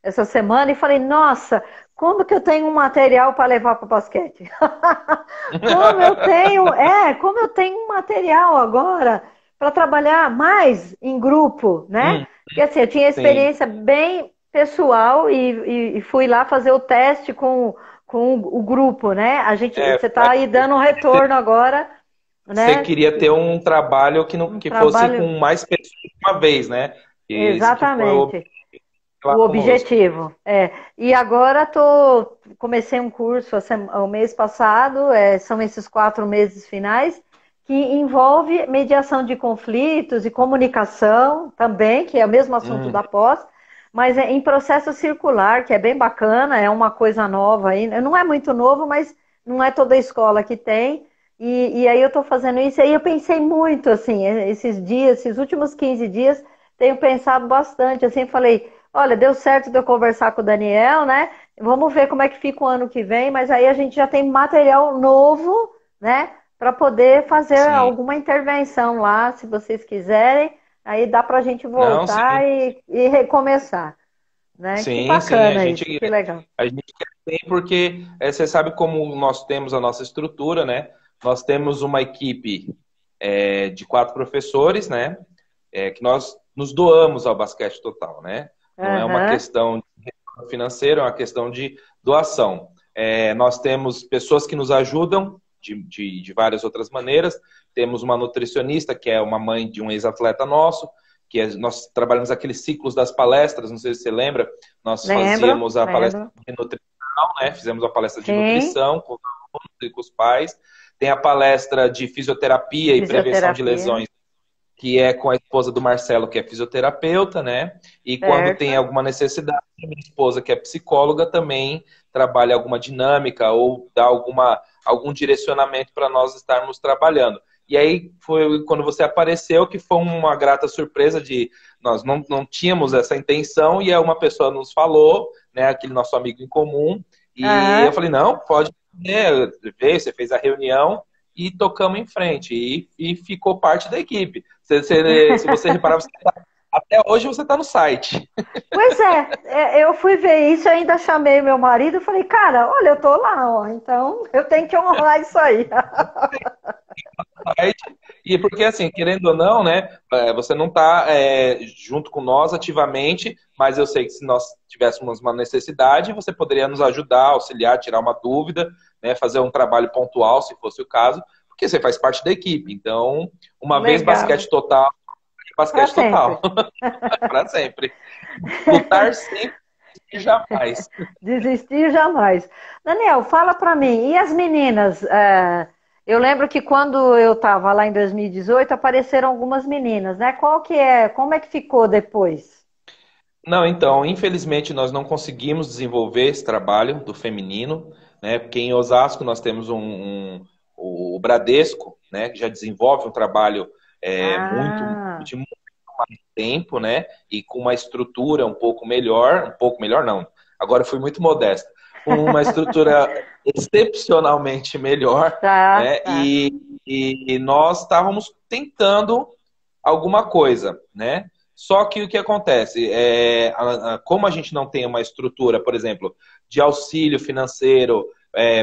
essa semana e falei, nossa, como que eu tenho um material para levar para o basquete? Como eu tenho um material agora para trabalhar mais em grupo, né? Porque assim, eu tinha experiência bem pessoal e fui lá fazer o teste com o grupo, né? Você está aí dando um retorno agora. Né? Você queria ter um trabalho que fosse com mais pessoas de uma vez, né? Exatamente. O objetivo. E agora comecei um curso o mês passado, são esses 4 meses finais, que envolve mediação de conflitos e comunicação também, que é o mesmo assunto da pós, mas em processo circular, que é bem bacana, é uma coisa nova aí. Não é muito novo, mas não é toda a escola que tem. E aí eu estou fazendo isso, e aí eu pensei muito, assim, esses últimos 15 dias, tenho pensado bastante, assim, falei, Olha, deu certo de eu conversar com o Daniel, né? Vamos ver como é que fica o ano que vem, mas aí a gente já tem material novo, né? Para poder fazer Sim. alguma intervenção lá, se vocês quiserem. Aí dá para a gente Não, voltar sim. e recomeçar, né? Que Sim, sim. bacana isso, que legal. A gente quer ter porque você sabe como nós temos a nossa estrutura, né? Nós temos uma equipe de 4 professores, né? Que nós nos doamos ao basquete total, né? Não é uma Aham, questão de retorno financeiro, é uma questão de doação. Nós temos pessoas que nos ajudam de várias outras maneiras. Temos uma nutricionista, que é uma mãe de um ex-atleta nosso, nós trabalhamos aqueles ciclos das palestras, não sei se você lembra, nós lembro, fazíamos a palestra lembro. de nutrição, né? Fizemos a palestra de Sim, nutrição com os alunos e com os pais. Tem a palestra de de fisioterapia e prevenção de fisioterapia, lesões, que é com a esposa do Marcelo, que é fisioterapeuta, né? E quando tem certo? alguma necessidade, minha esposa, que é psicóloga, também trabalha alguma dinâmica ou dá algum direcionamento para nós estarmos trabalhando. E aí foi quando você apareceu que foi uma grata surpresa de nós não tínhamos essa intenção e aí uma pessoa nos falou, né, aquele nosso amigo em comum, e eu Aham. falei, não, pode ver, você fez a reunião e tocamos em frente e ficou parte da equipe. Se você reparar, até hoje você está no site. Pois eu fui ver isso, eu ainda chamei meu marido e falei, cara, olha, eu tô lá, ó, então eu tenho que honrar isso aí. E porque, assim, querendo ou não, né, você não está junto com nós ativamente, mas eu sei que se nós tivéssemos uma necessidade, você poderia nos ajudar, auxiliar, tirar uma dúvida, né, fazer um trabalho pontual, se fosse o caso, porque você faz parte da equipe. Então, uma vez Legal, para basquete total, sempre. para sempre. Lutar sempre e jamais. Desistir jamais. Daniel, fala para mim, e as meninas? Eu lembro que quando eu estava lá em 2018, apareceram algumas meninas, né? Como é que ficou depois? Não, então, infelizmente nós não conseguimos desenvolver esse trabalho do feminino, né? Porque em Osasco nós temos o Bradesco, né? Que já desenvolve um trabalho Ah, de muito tempo, né? E com uma estrutura um pouco melhor não. Agora eu fui muito modesto, com uma estrutura excepcionalmente melhor, tá, né? tá. E nós estávamos tentando alguma coisa, né? Só que o que acontece como a gente não tem uma estrutura, por exemplo, de auxílio financeiro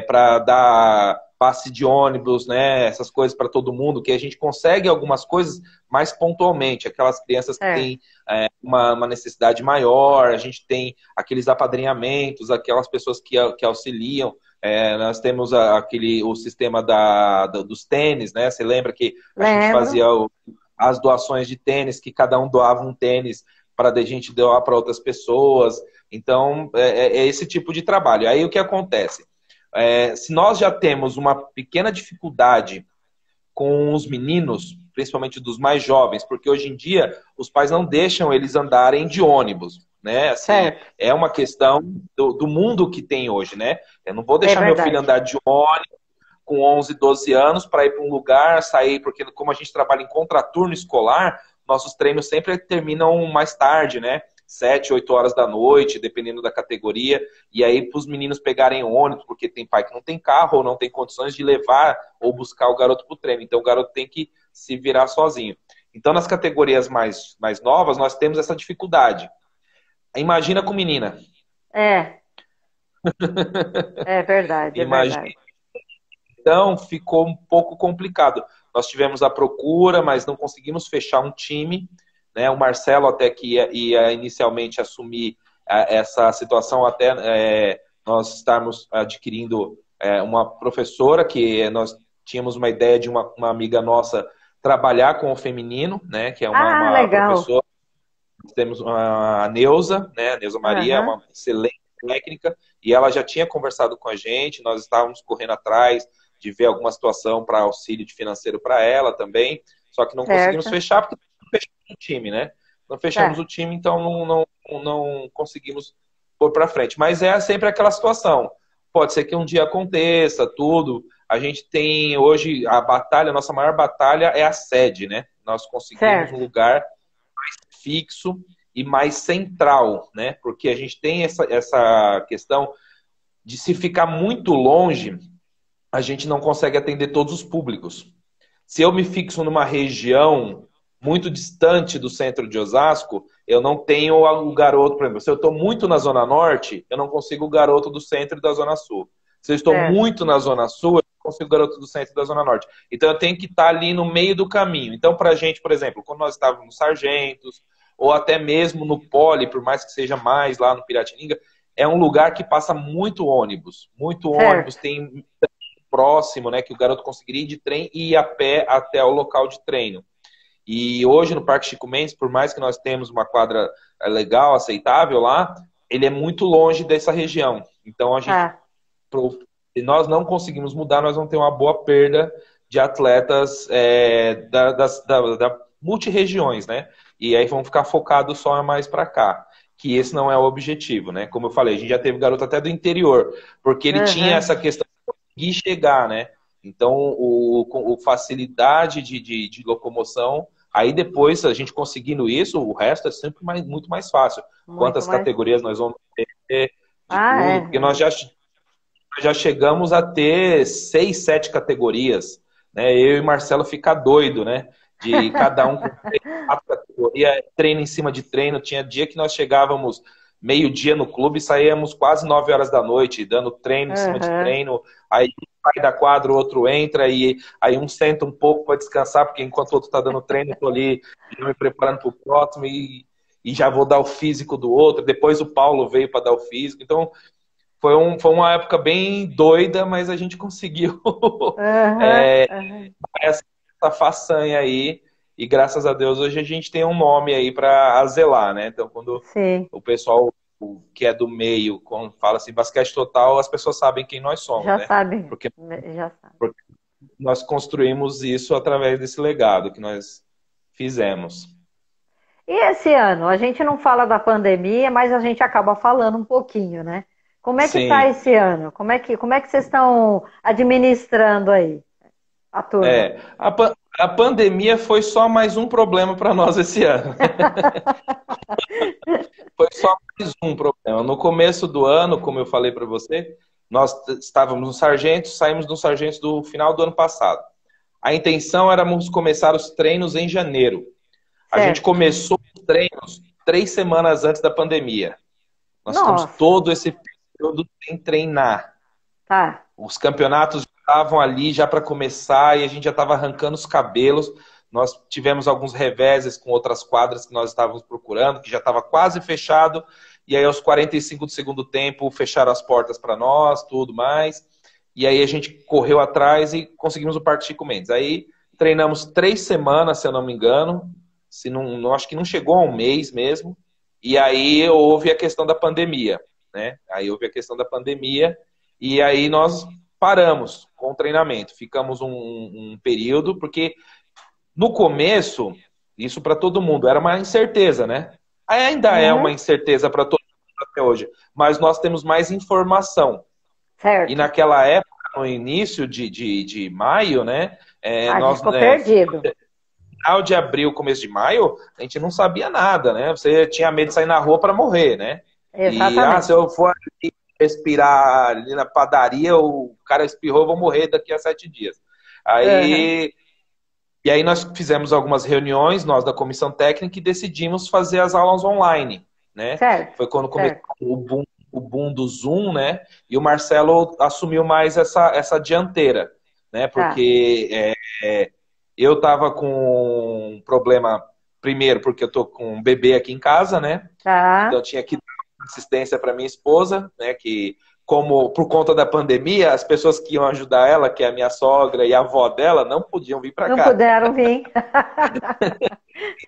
para dar passe de ônibus, né? Essas coisas para todo mundo, que a gente consegue algumas coisas mais pontualmente, aquelas crianças que Certo. têm uma necessidade maior, a gente tem aqueles apadrinhamentos, aquelas pessoas que auxiliam. Nós temos o sistema dos tênis, né? Você lembra que a gente Lembro. fazia as doações de tênis, que cada um doava um tênis para a gente doar para outras pessoas. Então, é esse tipo de trabalho. Aí o que acontece? Se nós já temos uma pequena dificuldade com os meninos, principalmente dos mais jovens, porque hoje em dia os pais não deixam eles andarem de ônibus, né? Assim, Certo. é uma questão do mundo que tem hoje, né? Eu não vou É deixar meu filho verdade. andar de ônibus com 11, 12 anos para ir para um lugar, sair, porque como a gente trabalha em contraturno escolar, nossos treinos sempre terminam mais tarde, né? 7, 8 horas da noite, dependendo da categoria. E aí, para os meninos pegarem ônibus, porque tem pai que não tem carro ou não tem condições de levar ou buscar o garoto para o treino. Então, o garoto tem que se virar sozinho. Então, nas categorias mais novas, nós temos essa dificuldade. Imagina com menina. É, é verdade, é Imagina. verdade. Então, ficou um pouco complicado. Nós tivemos a procura, mas não conseguimos fechar um time. Né? O Marcelo até que ia inicialmente assumir essa situação até nós estarmos adquirindo uma professora, que nós tínhamos uma ideia de uma amiga nossa trabalhar com o feminino, né? Que é Ah, uma legal. professora. Temos a Neuza, né? A Neuza Maria, é Aham, uma excelente técnica, e ela já tinha conversado com a gente, nós estávamos correndo atrás de ver alguma situação para auxílio financeiro para ela também, só que não conseguimos certo. fechar porque não fechamos o time, né? Não fechamos É, o time, então não conseguimos pôr para frente. Mas é sempre aquela situação. Pode ser que um dia aconteça, tudo. A gente tem hoje a nossa maior batalha é a sede, né? Nós conseguimos um certo. lugar fixo e mais central, né? Porque a gente tem essa questão de se ficar muito longe, a gente não consegue atender todos os públicos. Se eu me fixo numa região muito distante do centro de Osasco, eu não tenho o garoto, por exemplo, se eu estou muito na Zona Norte, eu não consigo o garoto do centro e da Zona Sul. Se eu estou muito na Zona Sul, eu não consigo o garoto do centro e da Zona Norte. Então eu tenho que estar ali no meio do caminho. Então, pra gente, por exemplo, quando nós estávamos no Sargentos, ou até mesmo no Poli, por mais que seja mais lá no Piratininga, é um lugar que passa muito ônibus, tem próximo, né, que o garoto conseguiria ir de trem e ir a pé até o local de treino. E hoje no Parque Chico Mendes, por mais que nós temos uma quadra legal, aceitável lá, ele é muito longe dessa região. Então a gente, se nós não conseguimos mudar, nós vamos ter uma boa perda de atletas da multi-regiões, né? E aí vão ficar focados só mais para cá. Que esse não é o objetivo, né? Como eu falei, a gente já teve garoto até do interior, porque ele tinha essa questão de conseguir chegar, né? Então, o facilidade de locomoção, aí depois, a gente conseguindo isso, o resto é sempre muito mais fácil. Quantas categorias nós vamos ter de tudo, porque nós já chegamos a ter 6, 7 categorias, né? Eu e Marcelo ficar doido, né? De cada um com 3, 4 categorias, treino em cima de treino. Tinha dia que nós chegávamos meio-dia no clube e saíamos quase 9 horas da noite, dando treino em cima de treino. Aí sai da quadra, o outro entra, e aí um senta um pouco para descansar, porque enquanto o outro está dando treino, eu tô ali já me preparando para o próximo e já vou dar o físico do outro. Depois o Paulo veio para dar o físico. Então, foi uma época bem doida, mas a gente conseguiu essa façanha aí. E graças a Deus hoje a gente tem um nome aí para zelar, né? Então, quando o pessoal que é do meio, quando fala assim, basquete total, as pessoas sabem quem nós somos, já né? Sabem. Porque já sabem. Porque nós construímos isso através desse legado que nós fizemos. E esse ano? A gente não fala da pandemia, mas a gente acaba falando um pouquinho, né? Como é que está esse ano? Como é que vocês estão administrando aí a turma? A pandemia foi só mais um problema para nós esse ano. Foi só mais um problema. No começo do ano, como eu falei para você, nós estávamos no Sargento, saímos do Sargento do final do ano passado. A intenção era começar os treinos em janeiro. A gente começou os treinos 3 semanas antes da pandemia. Nós ficamos todo esse período sem treinar. Os campeonatos estavam ali já para começar e a gente já estava arrancando os cabelos. Nós tivemos alguns reveses com outras quadras que nós estávamos procurando, que já estava quase fechado. E aí, aos 45 do segundo tempo, fecharam as portas para nós, tudo mais. E aí a gente correu atrás e conseguimos o Parque Chico Mendes. Aí treinamos 3 semanas, se eu não me engano. Acho que não chegou a um mês mesmo. E aí houve a questão da pandemia, né? Aí houve a questão da pandemia e aí nós paramos com o treinamento. Ficamos um período, porque no começo, isso para todo mundo, era uma incerteza, né? Ainda é uma incerteza para todo mundo até hoje, mas nós temos mais informação. Certo. E naquela época, no início de maio, né? Nós ficou perdido. Final de abril, começo de maio, a gente não sabia nada, né? Você tinha medo de sair na rua para morrer, né? Exatamente. E se eu for respirar ali na padaria, o cara espirrou, eu vou morrer daqui a 7 dias. E aí nós fizemos algumas reuniões, nós da comissão técnica, e decidimos fazer as aulas online, né? Certo. Foi quando começou o boom do Zoom, né? E o Marcelo assumiu mais essa dianteira, né? Porque eu estava com um problema, primeiro, porque eu tô com um bebê aqui em casa, né? Então eu tinha que dar assistência para minha esposa, né? Que, como por conta da pandemia, as pessoas que iam ajudar ela, que é a minha sogra e a avó dela, não podiam vir para cá. Não puderam vir.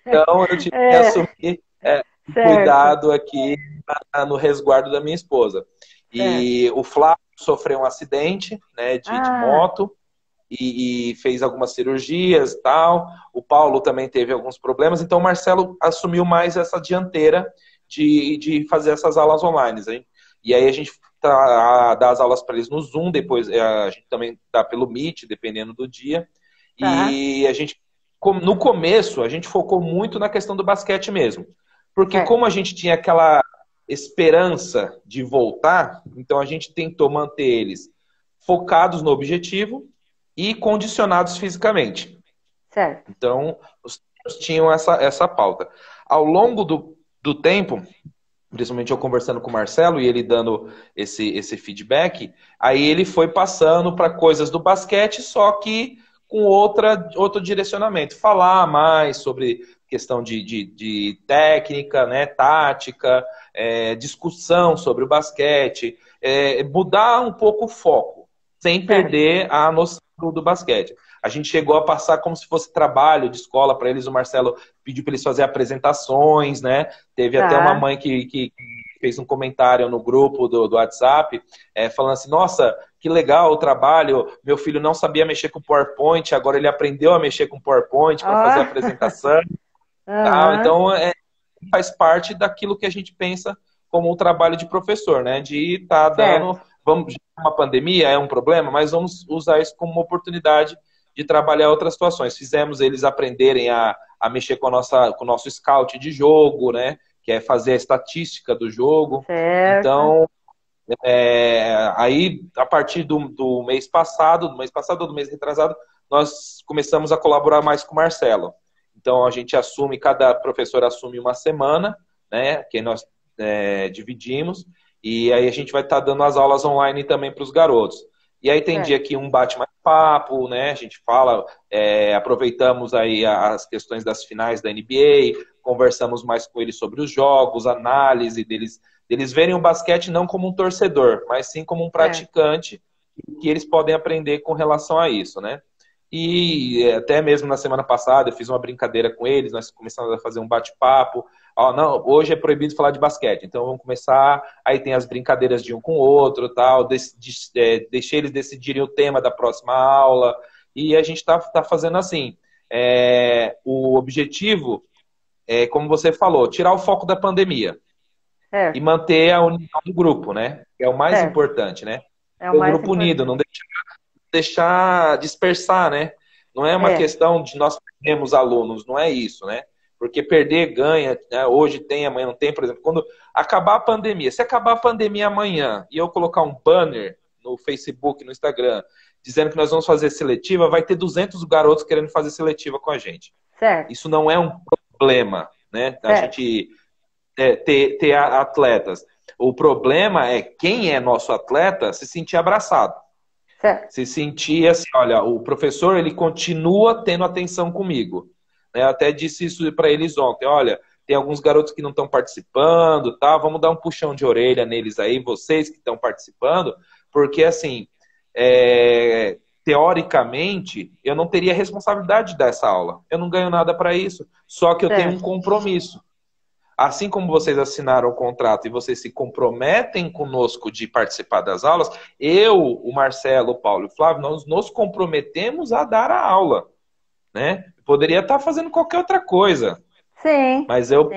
Então eu tive que assumir cuidado aqui no resguardo da minha esposa. E o Flávio sofreu um acidente, né? De moto. E fez algumas cirurgias e tal. O Paulo também teve alguns problemas. Então o Marcelo assumiu mais essa dianteira de fazer essas aulas online. E aí a gente dá as aulas para eles no Zoom, depois a gente também dá pelo Meet, dependendo do dia. E a gente, no começo, a gente focou muito na questão do basquete mesmo. Porque como a gente tinha aquela esperança de voltar, então a gente tentou manter eles focados no objetivo e condicionados fisicamente. Certo. Então, os treinos tinham essa pauta. Ao longo do tempo, principalmente eu conversando com o Marcelo e ele dando esse feedback, aí ele foi passando para coisas do basquete, só que com outro direcionamento. Falar mais sobre questão de técnica, né, tática, discussão sobre o basquete, mudar um pouco o foco, sem perder a noção do basquete. A gente chegou a passar como se fosse trabalho de escola para eles. O Marcelo pediu para eles fazerem apresentações, né? Teve até uma mãe que fez um comentário no grupo do WhatsApp, falando assim, nossa, que legal o trabalho, meu filho não sabia mexer com PowerPoint, agora ele aprendeu a mexer com PowerPoint para fazer a apresentação. Então, faz parte daquilo que a gente pensa como um trabalho de professor, né? De estar dando... Vamos, uma pandemia é um problema, mas vamos usar isso como uma oportunidade de trabalhar outras situações. Fizemos eles aprenderem a mexer com o nosso scout de jogo, né? Que é fazer a estatística do jogo. Certo. Então, aí, a partir do mês passado ou do mês retrasado, nós começamos a colaborar mais com o Marcelo. Então, a gente cada professor assume uma semana, né? Que nós dividimos, e aí a gente vai estar dando as aulas online também para os garotos. E aí tem dia que um bate mais papo, né? A gente fala, aproveitamos aí as questões das finais da NBA, conversamos mais com eles sobre os jogos, análise deles verem o basquete não como um torcedor, mas sim como um praticante, que eles podem aprender com relação a isso, né? E até mesmo na semana passada eu fiz uma brincadeira com eles, nós começamos a fazer um bate-papo. Não, hoje é proibido falar de basquete, então vamos começar. Aí tem as brincadeiras de um com o outro, tal. Deixei eles decidirem o tema da próxima aula. E a gente está fazendo assim. O objetivo é, como você falou, tirar o foco da pandemia e manter a união do grupo, né? Que é o mais importante, né? É o mais grupo unido, não deixar dispersar, né? Não é uma questão de nós perdemos alunos, não é isso, né? Porque perder, ganha, né? Hoje tem, amanhã não tem, por exemplo, quando acabar a pandemia, se acabar a pandemia amanhã e eu colocar um banner no Facebook, no Instagram, dizendo que nós vamos fazer seletiva, vai ter 200 garotos querendo fazer seletiva com a gente. Certo. Isso não é um problema, né? A gente ter atletas. O problema é quem é nosso atleta se sentir abraçado. Certo. Se sentir assim, olha, o professor ele continua tendo atenção comigo. Eu até disse isso para eles ontem. Olha, tem alguns garotos que não estão participando, tá? Vamos dar um puxão de orelha neles aí, vocês que estão participando, porque assim, teoricamente, eu não teria responsabilidade dessa aula. Eu não ganho nada para isso, só que eu tenho um compromisso. Assim como vocês assinaram o contrato e vocês se comprometem conosco de participar das aulas, eu, o Marcelo, o Paulo e o Flávio, nós nos comprometemos a dar a aula, né? Poderia estar fazendo qualquer outra coisa. Sim. Mas eu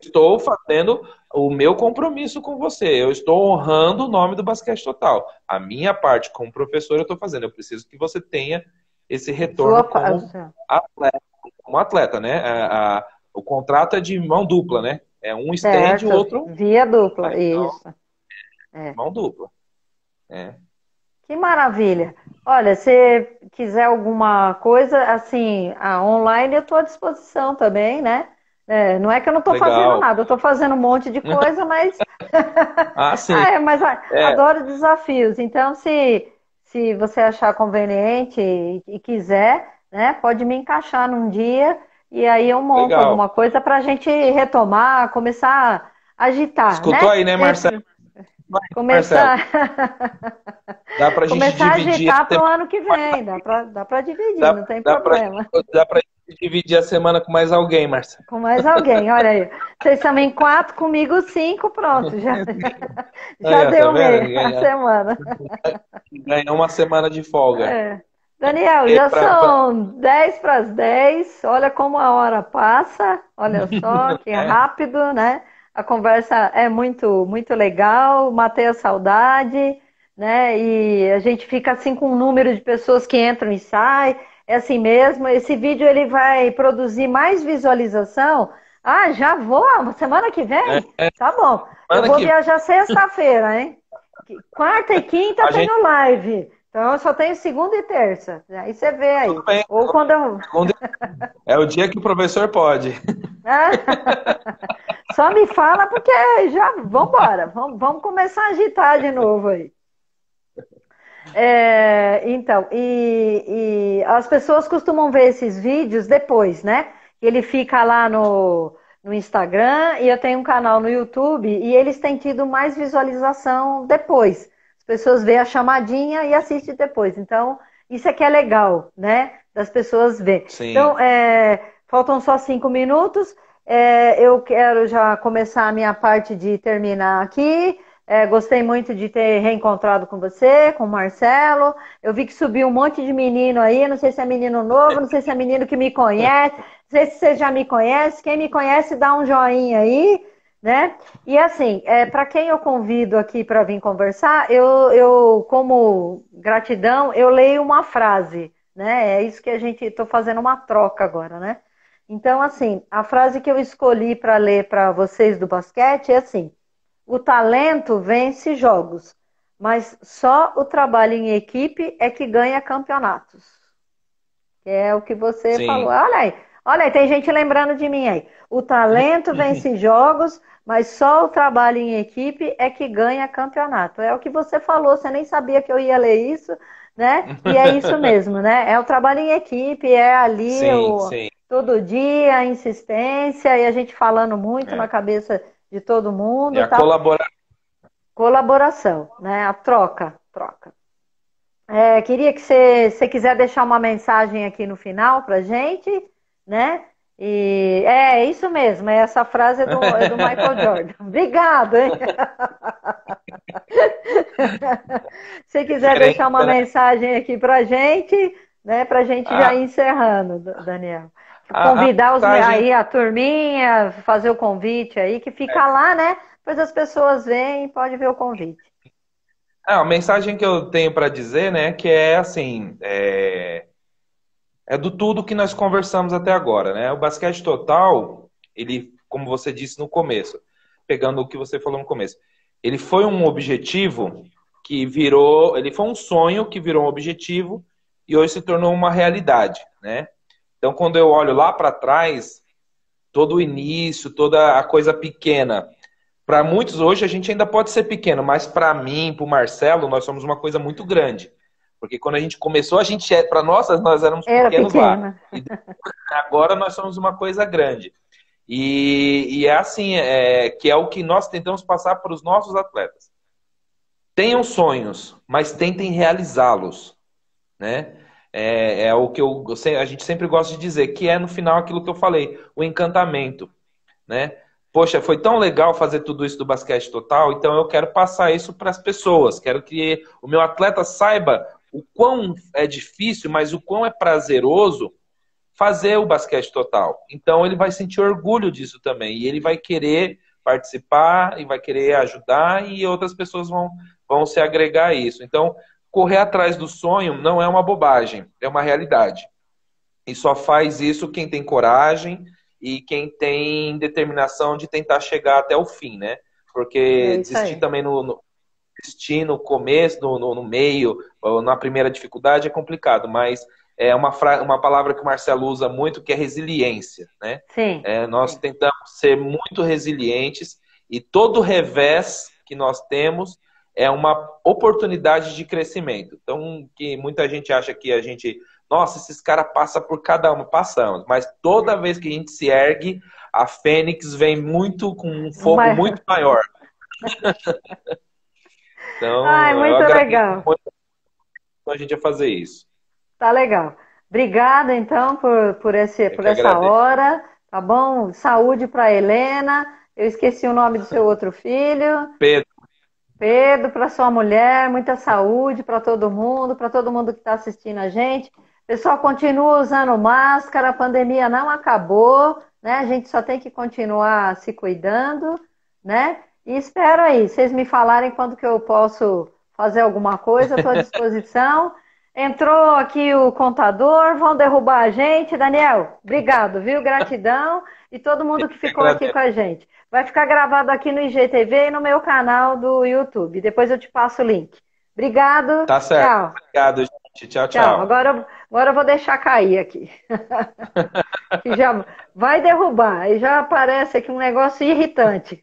estou fazendo o meu compromisso com você. Eu estou honrando o nome do Basquete Total. A minha parte como professor eu estou fazendo. Eu preciso que você tenha esse retorno como atleta, né? O contrato é de mão dupla, né? É um estende, o outro... Via dupla, então, isso. Mão dupla. Que maravilha. Olha, se quiser alguma coisa, assim, online eu estou à disposição também, né? Não é que eu não estou fazendo nada, eu estou fazendo um monte de coisa, mas... sim. Mas adoro desafios. Então, se você achar conveniente e quiser, né, pode me encaixar num dia e aí eu monto alguma coisa para a gente retomar, começar a agitar. Escutou, né? Aí, né, Marcelo? Começar dá pra gente começar dividir a agitar para o ano que vem, dá para dividir, não tem problema. Dá pra dividir a semana com mais alguém, Marcelo. Com mais alguém, olha aí. Vocês também 4, comigo 5, pronto. Já deu meia semana. Ganhou uma semana de folga. Daniel, já são 10 para as 10. Olha como a hora passa. Olha só, que rápido, né? A conversa é muito, muito legal. Matei a saudade, né? E a gente fica assim com um número de pessoas que entram e saem. É assim mesmo. Esse vídeo ele vai produzir mais visualização Ah, já vou? Semana que vem? Tá bom. Eu Semana vou que viajar sexta-feira, hein? Quarta e quinta a gente tenho live. Então eu só tenho segunda e terça. Aí você vê aí. tudo bem. Ou quando eu. Segunda é o dia que o professor pode. Só me fala porque já. Vambora. Vamos começar a agitar de novo aí. Então, e as pessoas costumam ver esses vídeos depois, né? Ele fica lá no Instagram e eu tenho um canal no YouTube e eles têm tido mais visualização depois. As pessoas veem a chamadinha e assistem depois. Então, isso é que é legal, né? Das pessoas verem. Sim. Então, faltam só 5 minutos. Eu quero já começar a minha parte de terminar aqui. Gostei muito de ter reencontrado com você, com o Marcelo. Eu vi que subiu um monte de menino aí. Não sei se é menino novo, não sei se é menino que me conhece. Não sei se você já me conhece. Quem me conhece, dá um joinha aí, né? E assim, para quem eu convido aqui para vir conversar, eu, como gratidão, eu leio uma frase, né? É isso que a gente estou fazendo uma troca agora, né? Então, assim, a frase que eu escolhi para ler para vocês do basquete é assim: o talento vence jogos, mas só o trabalho em equipe é que ganha campeonatos. Que é o que você falou. Sim. Olha aí, tem gente lembrando de mim aí. O talento vence jogos, mas só o trabalho em equipe é que ganha campeonato. É o que você falou, você nem sabia que eu ia ler isso, né? E é isso mesmo, né? É o trabalho em equipe, é ali Sim, sim. todo dia, a insistência, e a gente falando muito na É. cabeça de todo É mundo, a tal. colaboração. Colaboração, né? A troca, troca. Queria que você quiser deixar uma mensagem aqui no final pra gente, né? E é isso mesmo, essa frase é do Michael Jordan. Obrigado, hein? Se quiser deixar uma Referência, né? mensagem aqui pra gente, né? Pra gente já ir A, encerrando, Daniel. a Convidar mensagem. aí a turminha, fazer o convite aí, que fica lá, né? Depois as pessoas veem e pode ver o convite. A mensagem que eu tenho para dizer, né, que é assim, é do tudo que nós conversamos até agora, né? O basquete total, ele, como você disse no começo, pegando o que você falou no começo, ele foi um objetivo que virou, ele foi um sonho que virou um objetivo e hoje se tornou uma realidade, né? Então, quando eu olho lá para trás, todo o início, toda a coisa pequena, para muitos hoje a gente ainda pode ser pequeno, mas para mim, para o Marcelo, nós somos uma coisa muito grande. Porque quando a gente começou, a gente para nós éramos Era pequenos lá. pequena. E agora nós somos uma coisa grande. E é assim, que é o que nós tentamos passar para os nossos atletas. Tenham sonhos, mas tentem realizá-los, né? É o que a gente sempre gosta de dizer, que é no final aquilo que eu falei, o encantamento, né? Poxa, foi tão legal fazer tudo isso do basquete total, então eu quero passar isso para as pessoas. Quero que o meu atleta saiba o quão é difícil, mas o quão é prazeroso fazer o basquete total. Então ele vai sentir orgulho disso também e ele vai querer participar e vai querer ajudar e outras pessoas vão se agregar a isso. Então, correr atrás do sonho não é uma bobagem, é uma realidade. E só faz isso quem tem coragem e quem tem determinação de tentar chegar até o fim, né? É Porque isso desistir aí. também desistir no começo, no meio, ou na primeira dificuldade é complicado, mas é uma palavra que o Marcelo usa muito, que é resiliência, né? Sim, Nós sim. tentamos ser muito resilientes e todo revés que nós temos é uma oportunidade de crescimento. Então, que muita gente acha que a gente, nossa, esses caras passam por cada uma, passamos, mas toda vez que a gente se ergue, a Fênix vem muito com um fogo Mas, muito maior. ai, Então, eu muito agradeço legal. muito a gente a fazer isso. Tá legal. Obrigada, então, Eu por que essa agradeço. hora, tá bom? Saúde para Helena. Eu esqueci o nome do seu outro filho. Pedro, Pedro, para sua mulher, muita saúde para todo mundo que está assistindo a gente. Pessoal, continua usando máscara, a pandemia não acabou, né? A gente só tem que continuar se cuidando, né? E espero aí, vocês me falarem quando que eu posso fazer alguma coisa, estou à disposição. Entrou aqui o contador, vão derrubar a gente. Daniel, obrigado, viu? Gratidão. E todo mundo que ficou aqui com a gente. Vai ficar gravado aqui no IGTV e no meu canal do YouTube. Depois eu te passo o link. Obrigado. Tá certo. Tchau. Obrigado, gente. Tchau, Tchau. tchau. Agora eu vou deixar cair aqui. Que já vai derrubar. Aí já aparece aqui um negócio irritante.